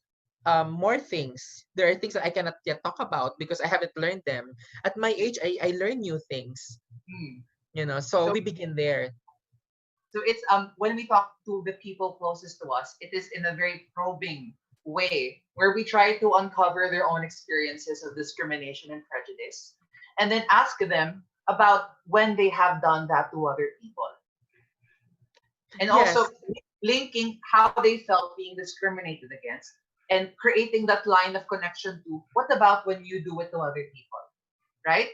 more things. There are things that I cannot yet talk about because I haven't learned them. At my age, I learn new things. Hmm. So So we begin there. so it's when we talk to the people closest to us, it is in a very probing way where we try to uncover their own experiences of discrimination and prejudice, and then ask them about when they have done that to other people, and Yes. also linking how they felt being discriminated against, and creating that line of connection to what about when you do it to other people, right?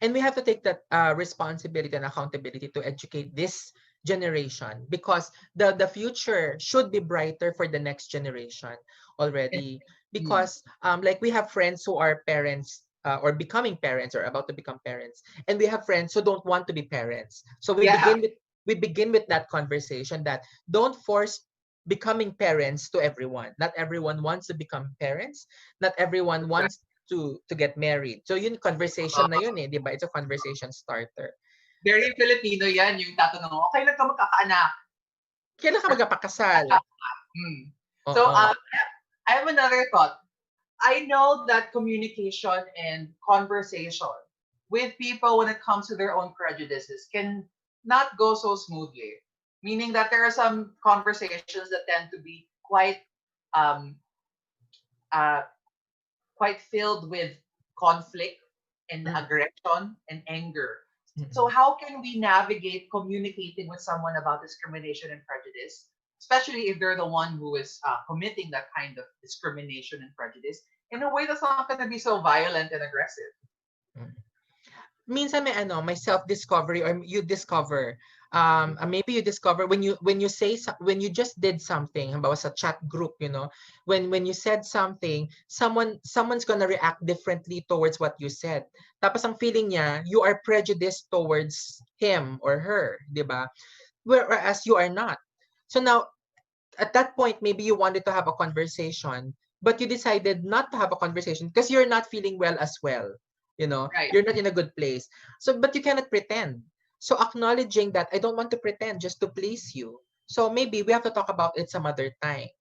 And we have to take that responsibility and accountability to educate this generation because the future should be brighter for the next generation And, already. mm, Because like we have friends who are parents or becoming parents or about to become parents, and we have friends who don't want to be parents. So yeah, we begin with that conversation that don't force becoming parents to everyone. Not everyone wants to become parents. Not everyone wants to get married. So yun conversation na yun eh, 'di ba? It's a conversation starter. very Filipino yan, yung tatanong mo, okay lang ka magkakaanak? Kailan ka magpapakasal? Hmm. So Oo. I have another thought. I know that communication and conversation with people when it comes to their own prejudices can not go so smoothly. Meaning that there are some conversations that tend to be um, uh, quite filled with conflict and Mm, aggression and anger. So mm. how can we navigate communicating with someone about discrimination and prejudice, especially if they're the one who is committing that kind of discrimination and prejudice in a way that's not going to be so violent and aggressive? Mm. Minsan may self-discovery or you discover maybe you discover when you just did something halimbawa sa chat group, when you said something, someone's gonna react differently towards what you said. Tapos ang feeling niya, you are prejudiced towards him or her, 'di ba? Whereas you are not. So now at that point, maybe you wanted to have a conversation, but you decided not to have a conversation because you're not feeling well as well. Right. You're not in a good place. So, but you cannot pretend. So, acknowledging that I don't want to pretend just to please you. So, maybe we have to talk about it some other time.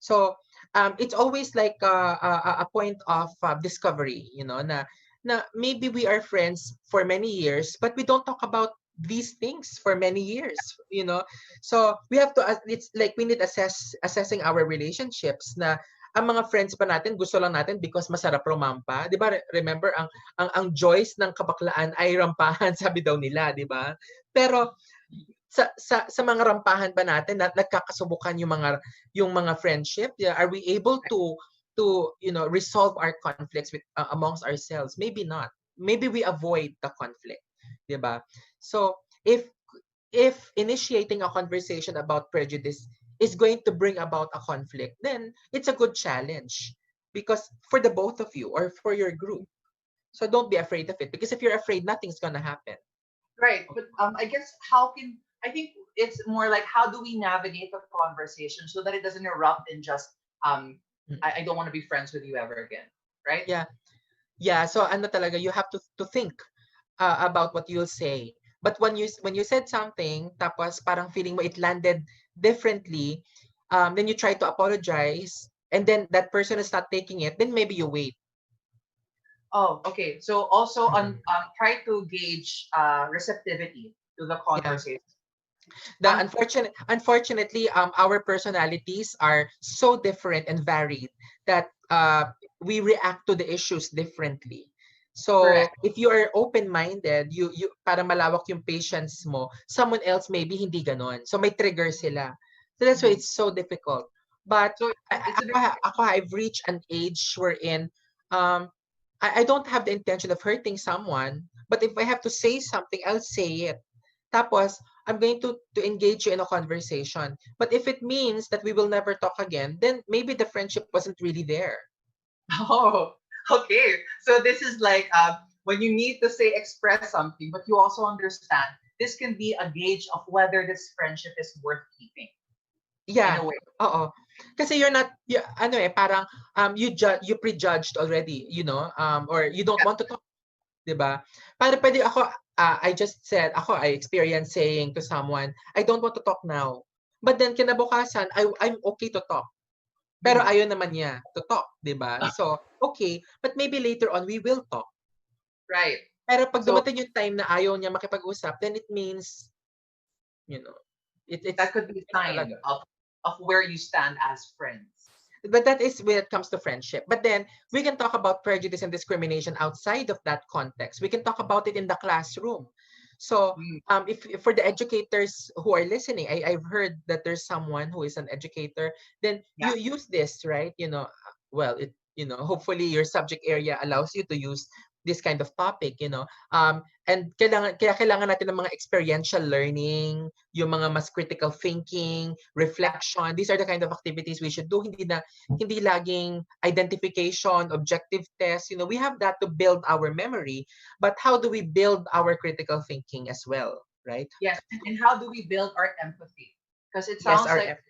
So, it's always like a point of discovery, na maybe we are friends for many years, but we don't talk about these things for many years, So we have to, it's like we need assessing our relationships na ang mga friends pa natin gusto lang natin because masarap rumampa. 'Di ba? Remember ang Joyce ng kabaklaan ay rampahan, sabi daw nila, 'di ba? Pero sa mga rampahan ba natin na nagkakasubukan yung mga friendship? Yeah, are we able to resolve our conflicts with amongst ourselves? Maybe not. Maybe we avoid the conflict, 'di ba? So if initiating a conversation about prejudice is going to bring about a conflict, then it's a good challenge because for the both of you or for your group. So don't be afraid of it, because if you're afraid, nothing's gonna happen. Right. But I guess I think it's more like how do we navigate the conversation so that it doesn't erupt in just I don't want to be friends with you ever again. Right? Yeah. So ano talaga, you have to think about what you'll say. But when you said something, tapos parang feeling mo it landed differently, then you try to apologize, and then that person is not taking it, then maybe you wait. Oh, okay. So also try to gauge receptivity to the conversation. Unfortunately, our personalities are so different and varied that we react to the issues differently. So Correct. if you are open-minded, you para malawak yung patience mo, someone else maybe hindi ganon. So may trigger sila. So that's why it's so difficult. But So I've reached an age wherein I don't have the intention of hurting someone, but if I have to say something, I'll say it. Tapos, I'm going to engage you in a conversation. But if it means that we will never talk again, then maybe the friendship wasn't really there. Oh, okay. So this is like when you need to say express something, but you also understand this can be a gauge of whether this friendship is worth keeping. Yeah. In a way. Oo. Kasi you're not parang you prejudged already, or you don't want to talk, 'di ba? Para pwede ako I just said I experienced saying to someone, I don't want to talk now. But then kinabukasan, I'm okay to talk. Pero ayaw naman niya to talk, 'di ba? So, okay, but maybe later on we will talk. Right. Pero pag So dumating yung time na ayaw niya makipag-usap, then it means, it's that could be a sign of where you stand as friends. But that is when it comes to friendship. But then we can talk about prejudice and discrimination outside of that context. We can talk about it in the classroom. So if for the educators who are listening, I've heard that there's someone who is an educator, then you use this, right? Hopefully your subject area allows you to use this kind of topic, and kailangan natin ng mga experiential learning, yung mga mas critical thinking, reflection. These are the kind of activities we should do. Hindi laging identification, objective test. We have that to build our memory, but how do we build our critical thinking as well, right? Yes, and how do we build our empathy? Because it Yes, sounds like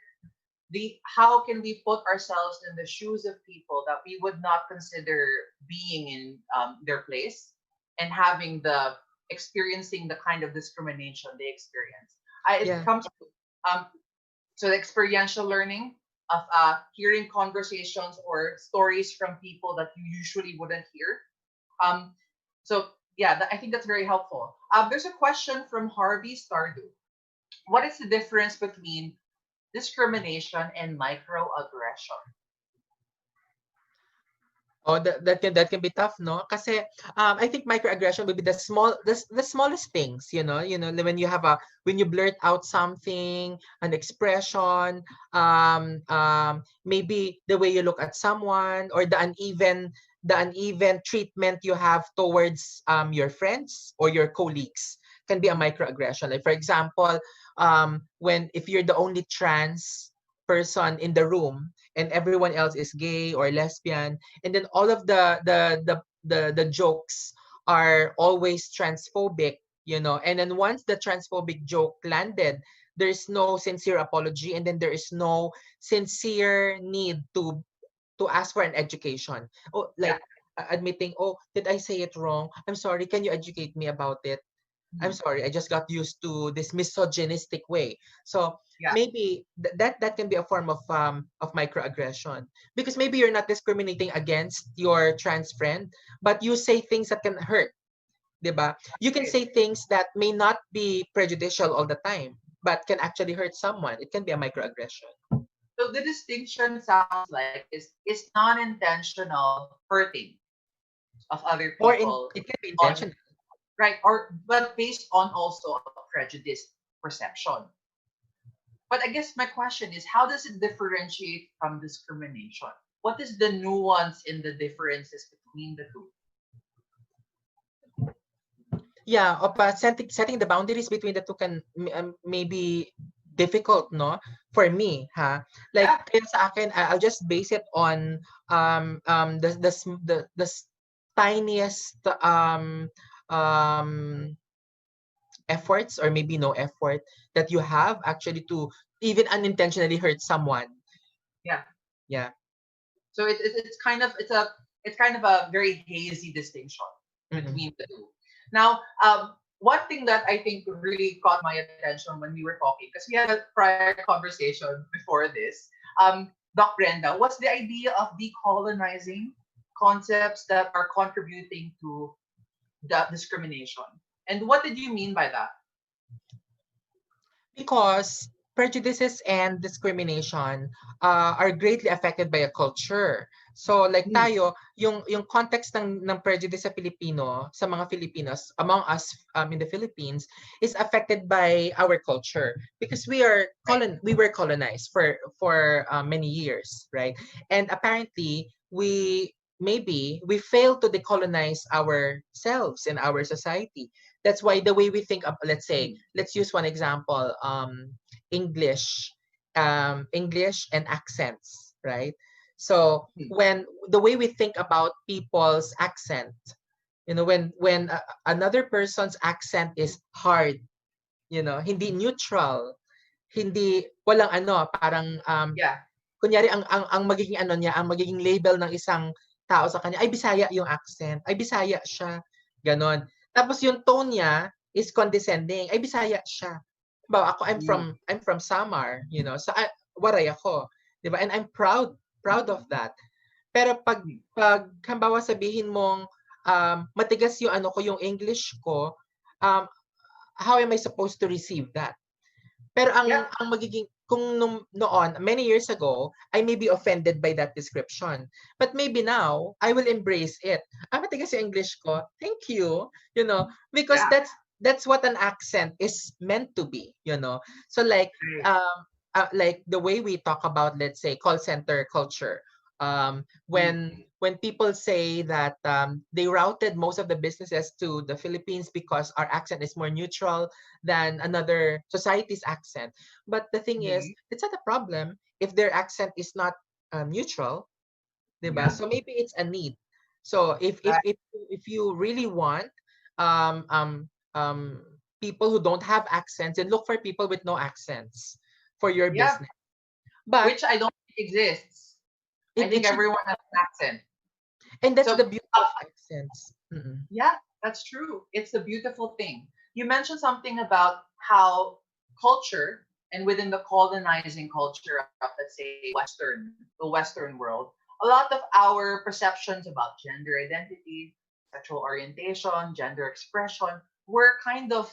how can we put ourselves in the shoes of people that we would not consider being in their place and experiencing the kind of discrimination they experience. It comes to the experiential learning of hearing conversations or stories from people that you usually wouldn't hear. I think that's very helpful. There's a question from Harvey Stardew. What is the difference between discrimination and microaggression? Oh, that can be tough, no? Kasi I think microaggression would be the smallest things, when you blurt out something, an expression, maybe the way you look at someone, or the uneven treatment you have towards your friends or your colleagues can be a microaggression. Like for example, if you're the only trans person in the room and everyone else is gay or lesbian, and then all of the jokes are always transphobic, and then once the transphobic joke landed, there's no sincere apology, and then there is no sincere need to ask for an education, admitting, oh, did I say it wrong, I'm sorry, can you educate me about it? I'm sorry, I just got used to this misogynistic way. So maybe that can be a form of microaggression, because maybe you're not discriminating against your trans friend, but you say things that can hurt. 'Di ba? You can say things that may not be prejudicial all the time, but can actually hurt someone. It can be a microaggression. So the distinction sounds like is non-intentional hurting of other Or people it can be on intentional. right or but based on also a prejudice perception. But I guess my question is, how does it differentiate from discrimination? What is the nuance in the differences between the two? Yeah, but setting the boundaries between the two can maybe difficult, no? For me, like Yeah, kaya sa akin, I'll just base it on the tiniest um efforts, or maybe no effort, that you have actually to even unintentionally hurt someone. yeah. Yeah. So it's kind of a very hazy distinction Mm-mm. between the two. Now, one thing that I think really caught my attention when we were talking, because we had a prior conversation before this, Doc Brenda, what's the idea of decolonizing concepts that are contributing to the discrimination? And what did you mean by that? Because prejudices and discrimination are greatly affected by a culture. So like Mm, tayo, yung context ng prejudice sa Filipino, sa mga Filipinos, among us in the Philippines, is affected by our culture because right. we were colonized for many years, right? And apparently we failed to decolonize ourselves and our society. That's why the way we think of, let's say, Mm, let's use one example, English, English and accents, right? So mm, when the way we think about people's accent, when another person's accent is hard, hindi neutral, hindi walang parang yeah, kunyari ang magiging ang magiging label ng isang tao sa kanya ay Bisaya yung accent, ay Bisaya siya, ganon. Tapos yung tone niya is condescending, ay Bisaya siya. Diba, ako mm, I'm from Samar, so Waray ako, 'di ba? And I'm proud of that. Pero mm, pag halimbawa sabihin mong matigas yung yung English ko, um, how am I supposed to receive that? Pero yeah, ang magiging kung noon, many years ago, I may be offended by that description. But maybe now, I will embrace it. Matigas yung English ko. Thank you. Because yeah, that's what an accent is meant to be. So right. like the way we talk about, let's say, call center culture. Mm, When people say that they routed most of the businesses to the Philippines because our accent is more neutral than another society's accent. But the thing is, mm, it's not a problem if their accent is not neutral, diba? yeah, So maybe it's a need. So if you really want um, um, um, people who don't have accents, then look for people with no accents for your yeah, business. But which I don't think exists. I it think should, everyone has an accent. and that's So, the beauty of accents. Mm-mm. yeah, that's true. It's a beautiful thing. You mentioned something about how culture and within the colonizing culture of, let's say, the Western world, a lot of our perceptions about gender identity, sexual orientation, gender expression were kind of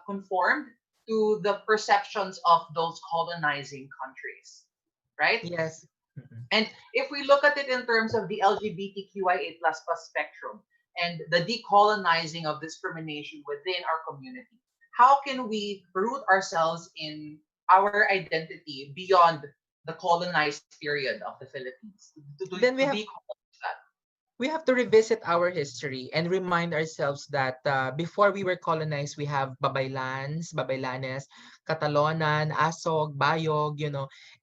conformed to the perceptions of those colonizing countries, right? Yes. Mm-mm. And if we look at it in terms of the LGBTQIA plus spectrum and the decolonizing of discrimination within our community, how can we root ourselves in our identity beyond the colonized period of the Philippines Then to decolonize that? we have to revisit our history and remind ourselves that before we were colonized, we have babaylans, babaylanes, Catalonan, Asog, Bayog.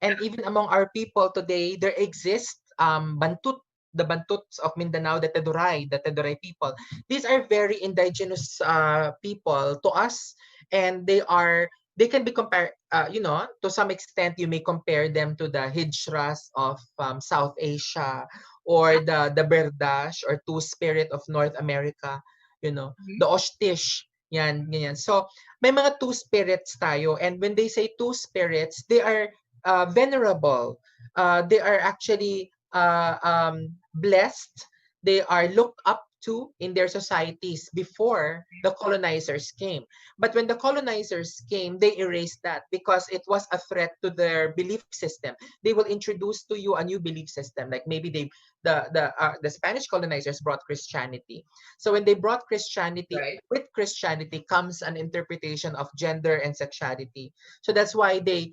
And even among our people today, there exists Bantut, the Bantuts of Mindanao, the Teduray people. These are very indigenous people to us, and they can be compared, to some extent, you may compare them to the Hijras of South Asia, or the Berdash or Two-Spirit of North America, the Mhm. Oshtish, yan, ganyan. So, may mga two spirits tayo, and when they say two spirits, they are venerable. They are actually blessed. They are looked up to in their societies before the colonizers came. But when the colonizers came, they erased that because it was a threat to their belief system. They will introduce to you a new belief system. Like maybe the Spanish colonizers brought Christianity. So when they brought Christianity, Right. with Christianity comes an interpretation of gender and sexuality. So that's why they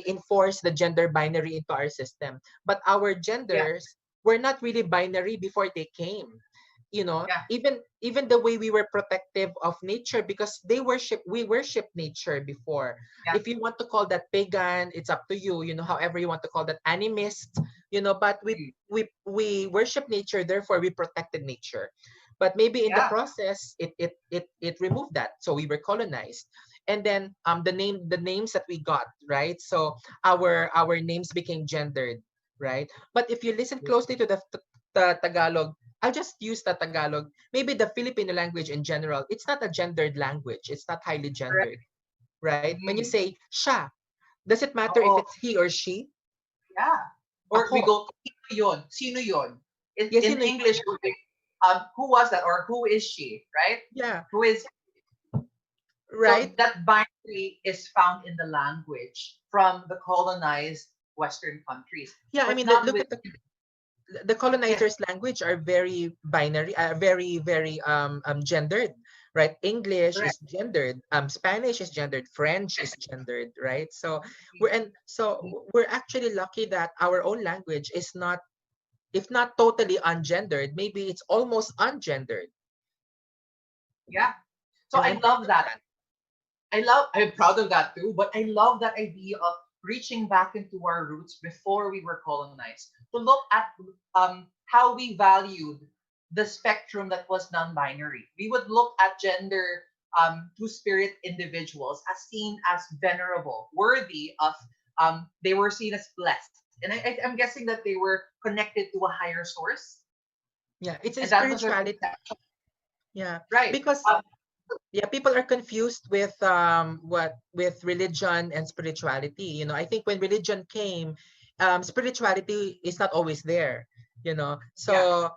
enforce the gender binary into our system. But our Yeah. genders were not really binary before they came. You know, Yeah. even the way we were protective of nature, because we worship nature before. Yeah. If you want to call that pagan, it's up to you, you know, however you want to call that animist, you know, but Mm. we worship nature, therefore we protected nature. But maybe in the Yeah. process it removed that, so we were colonized. And then the names that we got, right? So our names became gendered, right? But if you listen closely to the Tagalog, I'll just use the Tagalog. Maybe the Filipino language in general, it's not a gendered language. It's not highly Correct. gendered, right? When you Mm. say siya, does it matter if Oo. it's he or she? Yeah. Or we Ako. go, sino yon? Sino yon? Yes, In you know, English, who was that? Or who is she? Right? yeah, Who is right? so that binary is found in the language from the colonized Western countries, Yeah, I but mean, not look with at the yes, colonizers' language are very binary, very gendered, right? English correct. is gendered, Spanish is gendered, French is gendered, right? So Mm. we're actually lucky that our own language is not, if not totally ungendered, maybe it's almost ungendered, Yeah. So and I I'm proud love of that. that. I'm proud of that too, but I love that idea of reaching back into our roots before we were colonized to look at how we valued the spectrum that was non-binary. We would look at gender two-spirit individuals as seen as venerable, worthy of they were seen as blessed. And I'm guessing that they were connected to a higher source. Yeah, it's a And that was their spirituality. perception. Yeah, Right. because Um, yeah, people are confused with with religion and spirituality. You know, I think when religion came, spirituality is not always there. You know, yeah. so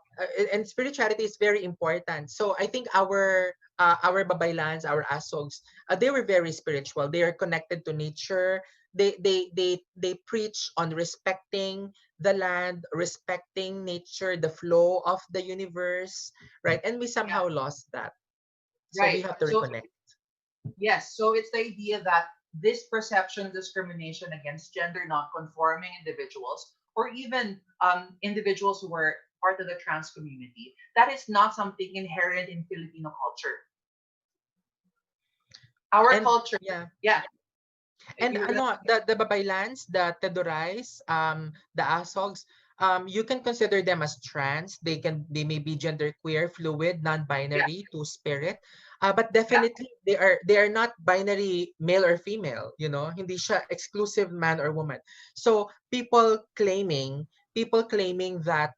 and spirituality is very important. So I think our babaylans, our asogs, they were very spiritual. They are connected to nature. They preach on respecting the land, respecting nature, the flow of the universe, right? And we Yeah. somehow lost that, so we Right. have to So reconnect. yes, so it's the idea that this perception discrimination against gender non-conforming individuals, or even individuals who were part of the trans community, that is not something inherent in Filipino culture. Our And culture, yeah, yeah, and you were gonna ano, the babaylans, the tedurais, the asogs, you can consider them as trans. They may be genderqueer, fluid, yeah, non-binary, two-spirit. But yeah, definitely they are not binary male or female, you know. Hindi siya exclusive man or woman. So people claiming that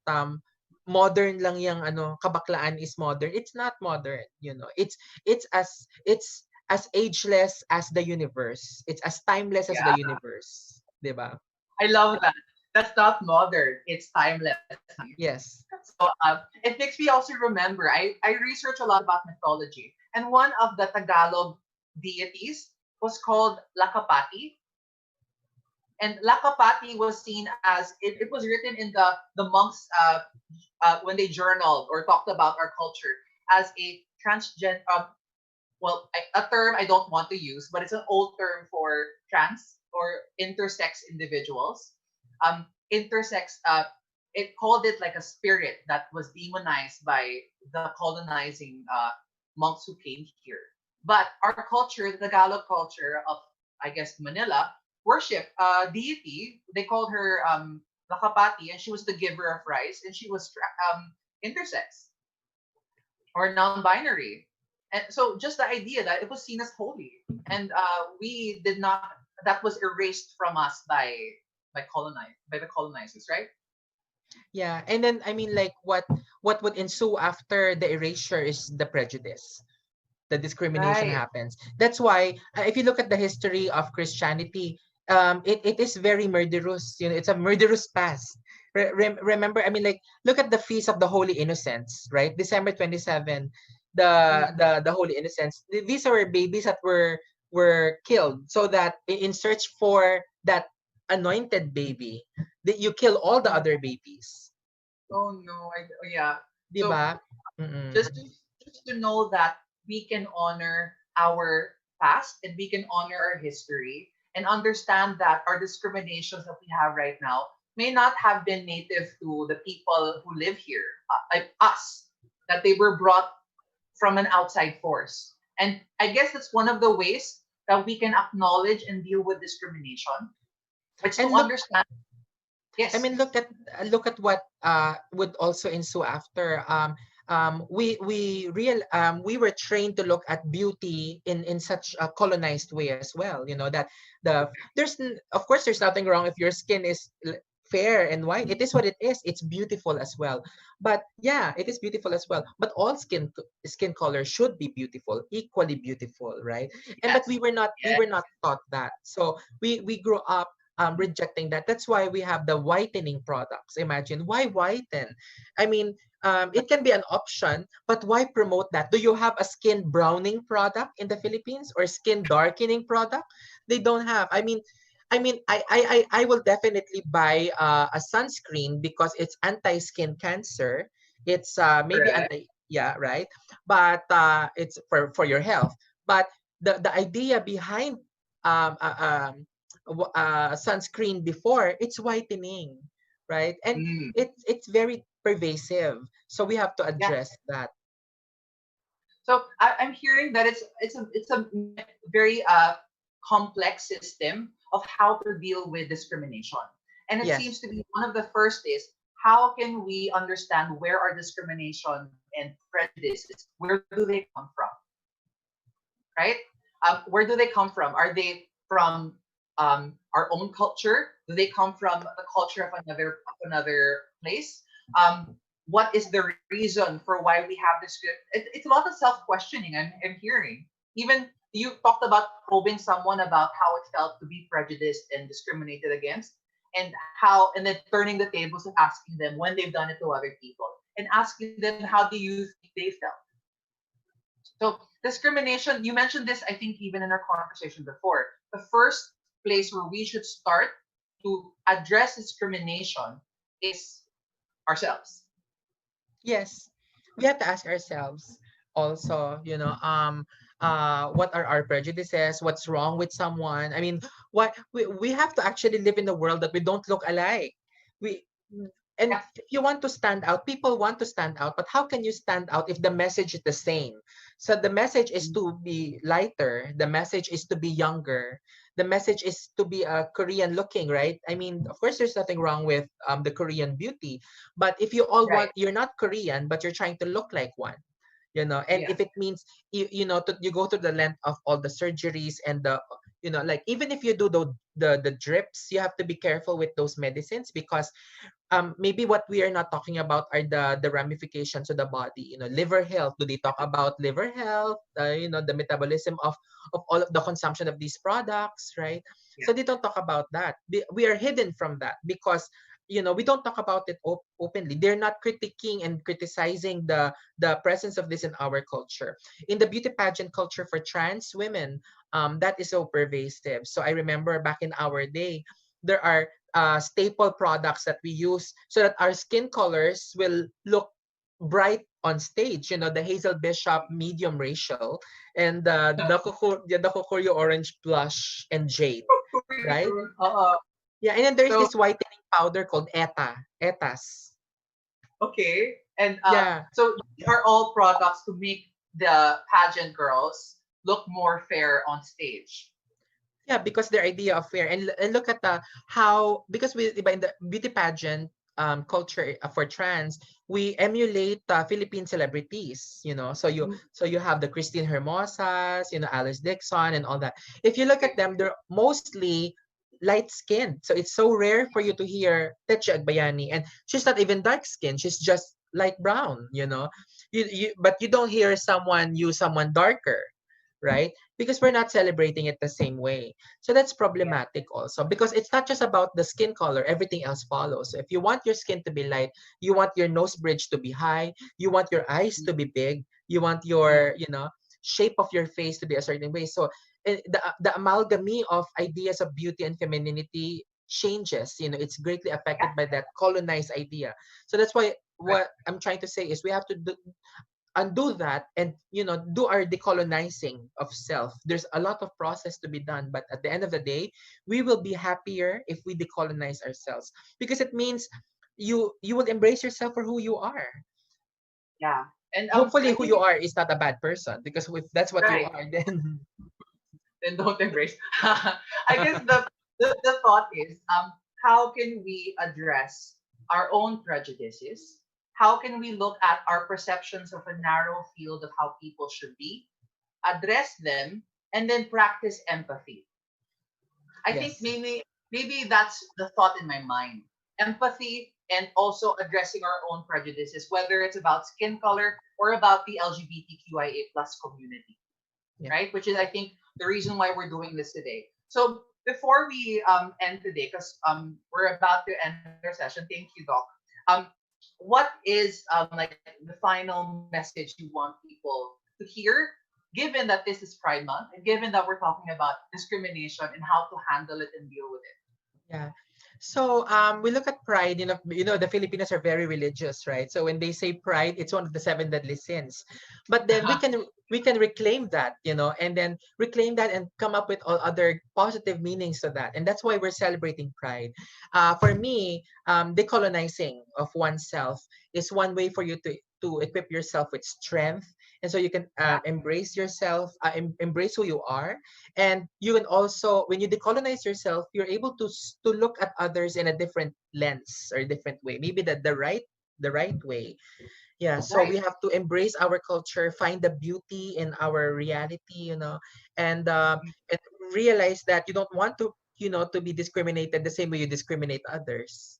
modern lang yung ano, kabaklaan is modern. It's not modern, you know. It's as ageless as the universe. It's as timeless as the yeah. universe, 'di ba? I love that. That's not modern; it's timeless. Yes. So it makes me also remember. I research a lot about mythology, and one of the Tagalog deities was called Lakapati. And Lakapati was seen as it was written in the monks when they journaled or talked about our culture as a transgen well a term I don't want to use, but it's an old term for trans or intersex individuals. Intersex it called it like a spirit that was demonized by the colonizing monks who came here. But our culture, the Tagalog culture of I guess Manila, worship deity. They called her Lakapati, and she was the giver of rice, and she was intersex or non-binary. And so just the idea that it was seen as holy, and we did not. That was erased from us by the colonizers, right? Yeah, and then I mean, like, what would ensue after the erasure is the prejudice. The discrimination Right. happens. That's why if you look at the history of Christianity, it is very murderous. You know, it's a murderous past, remember, I mean, like, look at the Feast of the Holy Innocents, right? December 27, Mm. the Holy Innocents. These are babies that were killed so that in search for that anointed baby, that you kill all the Oh, other babies. oh no, yeah. Di So ba? Mm-mm. just to know that we can honor our past and we can honor our history and understand that our discriminations that we have right now may not have been native to the people who live here, like us, that they were brought from an outside force. And I guess that's one of the ways that we can acknowledge and deal with discrimination. It's to And look, understand. I Yes. mean, look at what would also ensue after. We were trained to look at beauty in such a colonized way as well. You know that of course there's nothing wrong if your skin is fair and white. It is what it is. It's beautiful as well. But yeah, it is beautiful as well. But all skin color should be beautiful, equally beautiful, right? And but Yes. we Yes. were not taught that. So we grew up rejecting that. That's why we have the whitening products. Imagine, why whiten? I mean, it can be an option, but why promote that? Do you have a skin browning product in the Philippines or skin darkening product? They don't have. I will definitely buy a sunscreen because it's anti-skin cancer. It's maybe Correct. anti, yeah, right. But it's for your health. But the idea behind um, uh, um, sunscreen before, it's whitening, right? And Mm. it's very pervasive, so we have to Yeah. address that. So I'm hearing that it's a very complex system of how to deal with discrimination, and it seems Yes, to be one of the first is how can we understand where our discrimination and prejudices, where do they come from, right? Where do they come from? Are they from our own culture? Do they come from the culture of another place? What is the reason for why we have this? It's a lot of self questioning. I'm hearing. Even you talked about probing someone about how it felt to be prejudiced and discriminated against, and then turning the tables and asking them when they've done it to other people, and asking them how do you think they felt. So discrimination, you mentioned this, I think, even in our conversation before. The first place where we should start to address discrimination is ourselves. yes, we have to ask ourselves also, what are our prejudices, what's wrong with someone. I mean, what we have to actually live in a world that we don't look alike. We and Yeah. if you want to stand out, people want to stand out, but how can you stand out if the message is the same? So the message is to be lighter, the message is to be younger, the message is to be Korean looking, right? I mean, of course there's nothing wrong with the Korean beauty, but if you all Right. want, you're not Korean but you're trying to look like one, and Yes. if it means you go through the length of all the surgeries and the, like, even if you do the drips, you have to be careful with those medicines because maybe what we are not talking about are the ramifications of the body. Liver health. Do they talk about liver health? The metabolism of all of the consumption of these products, right? Yeah. So they don't talk about that. We are hidden from that because we don't talk about it openly. They're not critiquing and criticizing the presence of this in our culture. In the beauty pageant culture for trans women, that is so pervasive. So I remember back in our day, there are staple products that we use so that our skin colors will look bright on stage. The Hazel Bishop medium racial and the Kokurio orange blush and jade, right? Yeah, and then there's So this whitening powder called Etas. okay, and Yeah, so these are all products to make the pageant girls look more fair on stage. yeah, because their idea of fair and look at the how because we iba in the beauty pageant culture for trans, we emulate Philippine celebrities. Mm. So you have the Christine Hermosas, Alice Dixon and all that. If you look at Okay. them, they're mostly light skinned, so it's so rare for you to hear Teche Agbayani, and she's not even dark skinned, she's just light brown. But you don't hear someone use someone darker, right? Because we're not celebrating it the same way. So that's Yeah. problematic also, because it's not just about the skin color, everything else follows. So if you want your skin to be light, you want your nose bridge to be high, you want your eyes to be big, you want Mm. your, shape of your face to be a certain way. So the amalgamy of ideas of beauty and femininity changes. It's greatly Yeah. affected by that colonized idea. So that's why Right. what I'm trying to say is we have to undo that, and do our decolonizing of self. There's a lot of process to be done, but at the end of the day, we will be happier if we decolonize ourselves, because it means you will embrace yourself for who you are. Yeah. And Hopefully I who think you are is not a bad person, because if that's what you right. are, then Then don't embrace. I guess the thought is how can we address our own prejudices? How can we look at our perceptions of a narrow field of how people should be, address them, and then practice empathy? I think yes. maybe that's the thought in my mind. Empathy and also addressing our own prejudices, whether it's about skin color or about the LGBTQIA plus community, Yeah. right? Which is, I think, the reason why we're doing this today. So before we end today, because we're about to end our session, thank you, Doc. Um, what is like the final message you want people to hear, given that this is Pride Month and given that we're talking about discrimination and how to handle it and deal with it? Yeah. So we look at pride. The Filipinos are very religious, right? So when they say pride, it's one of the seven deadly sins. But then we can reclaim that, and then reclaim that and come up with all other positive meanings to that. And that's why we're celebrating pride. For me, decolonizing of oneself is one way for you to equip yourself with strength, and so you can Yeah, embrace yourself, embrace who you are. And you can also, when you decolonize yourself, you're able to look at others in a different lens or a different way, maybe the right way. Yeah, so right. we have to embrace our culture, find the beauty in our reality, and realize that you don't want to be discriminated the same way you discriminate others.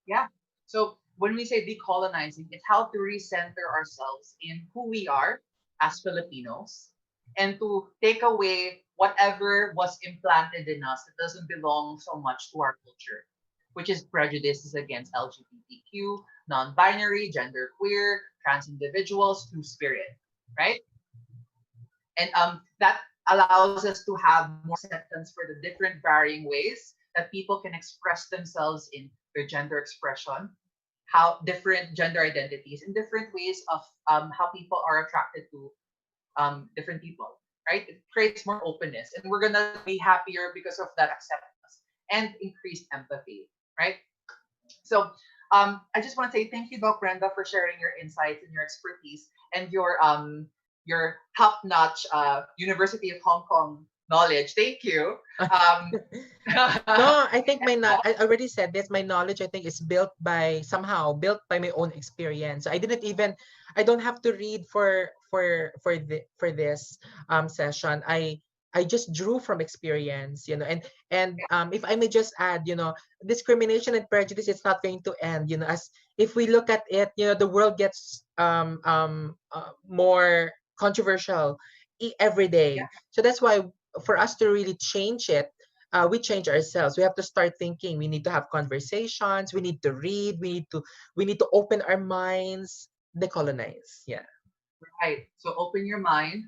Yeah. So when we say decolonizing, it's how to recenter ourselves in who we are as Filipinos and to take away whatever was implanted in us that doesn't belong so much to our culture, which is prejudices against LGBTQ, non-binary, genderqueer, trans individuals, two spirit, right? And that allows us to have more acceptance for the different varying ways that people can express themselves in their gender expression, how different gender identities, and different ways of how people are attracted to different people, right? It creates more openness, and we're gonna be happier because of that acceptance and increased empathy, right? So I just want to say thank you, Doc Brenda, for sharing your insights and your expertise and your top-notch University of Hong Kong knowledge. Thank you. Um, No, I think I already said this. My knowledge, I think, is built by my own experience. I don't have to read for this session. I just drew from experience, and if I may just add, discrimination and prejudice, it's not going to end, as if we look at it, the world gets more controversial every yeah, day. So that's why for us to really change it, we change ourselves. We have to start thinking. We need to have conversations. We need to read. We need to open our minds. Decolonize. Yeah. right. So open your mind,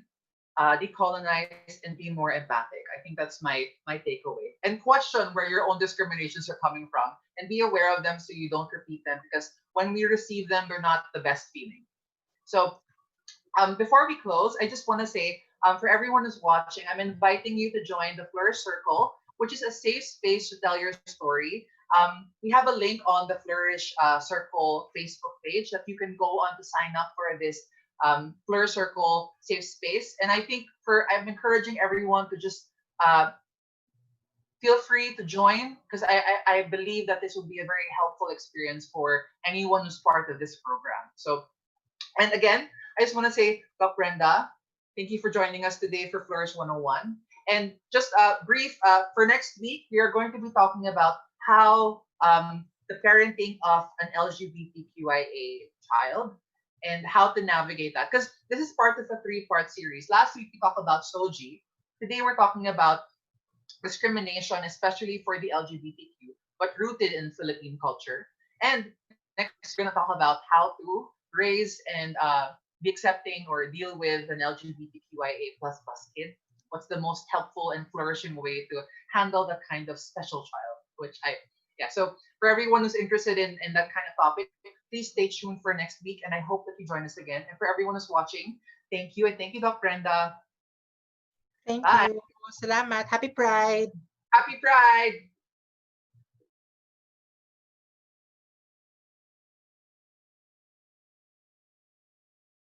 decolonize, and be more empathic. I think that's my takeaway. And question where your own discriminations are coming from, and be aware of them so you don't repeat them. Because when we receive them, they're not the best feeling. So before we close, I just want to say for everyone who's watching, I'm inviting you to join the Flourish Circle, which is a safe space to tell your story. We have a link on the Flourish Circle Facebook page that you can go on to sign up for this Flourish Circle safe space. And I think I'm encouraging everyone to just uh, feel free to join because I believe that this will be a very helpful experience for anyone who's part of this program. So and again, I just want to say, Doc Brenda, thank you for joining us today for Flourish 101. And just brief, for next week, we are going to be talking about how the parenting of an LGBTQIA child and how to navigate that. Because this is part of a three-part series. Last week we talked about Soji. Today we're talking about discrimination, especially for the LGBTQ, but rooted in Philippine culture. And next, we're going to talk about how to raise and be accepting or deal with an LGBTQIA plus kid. What's the most helpful and flourishing way to handle that kind of special child? Which I, yeah. So for everyone who's interested in that kind of topic, please stay tuned for next week, and I hope that you join us again. And for everyone who's watching, thank you, and thank you, Doc Brenda. Thank Bye. you. Salamat. Happy Pride. Happy Pride.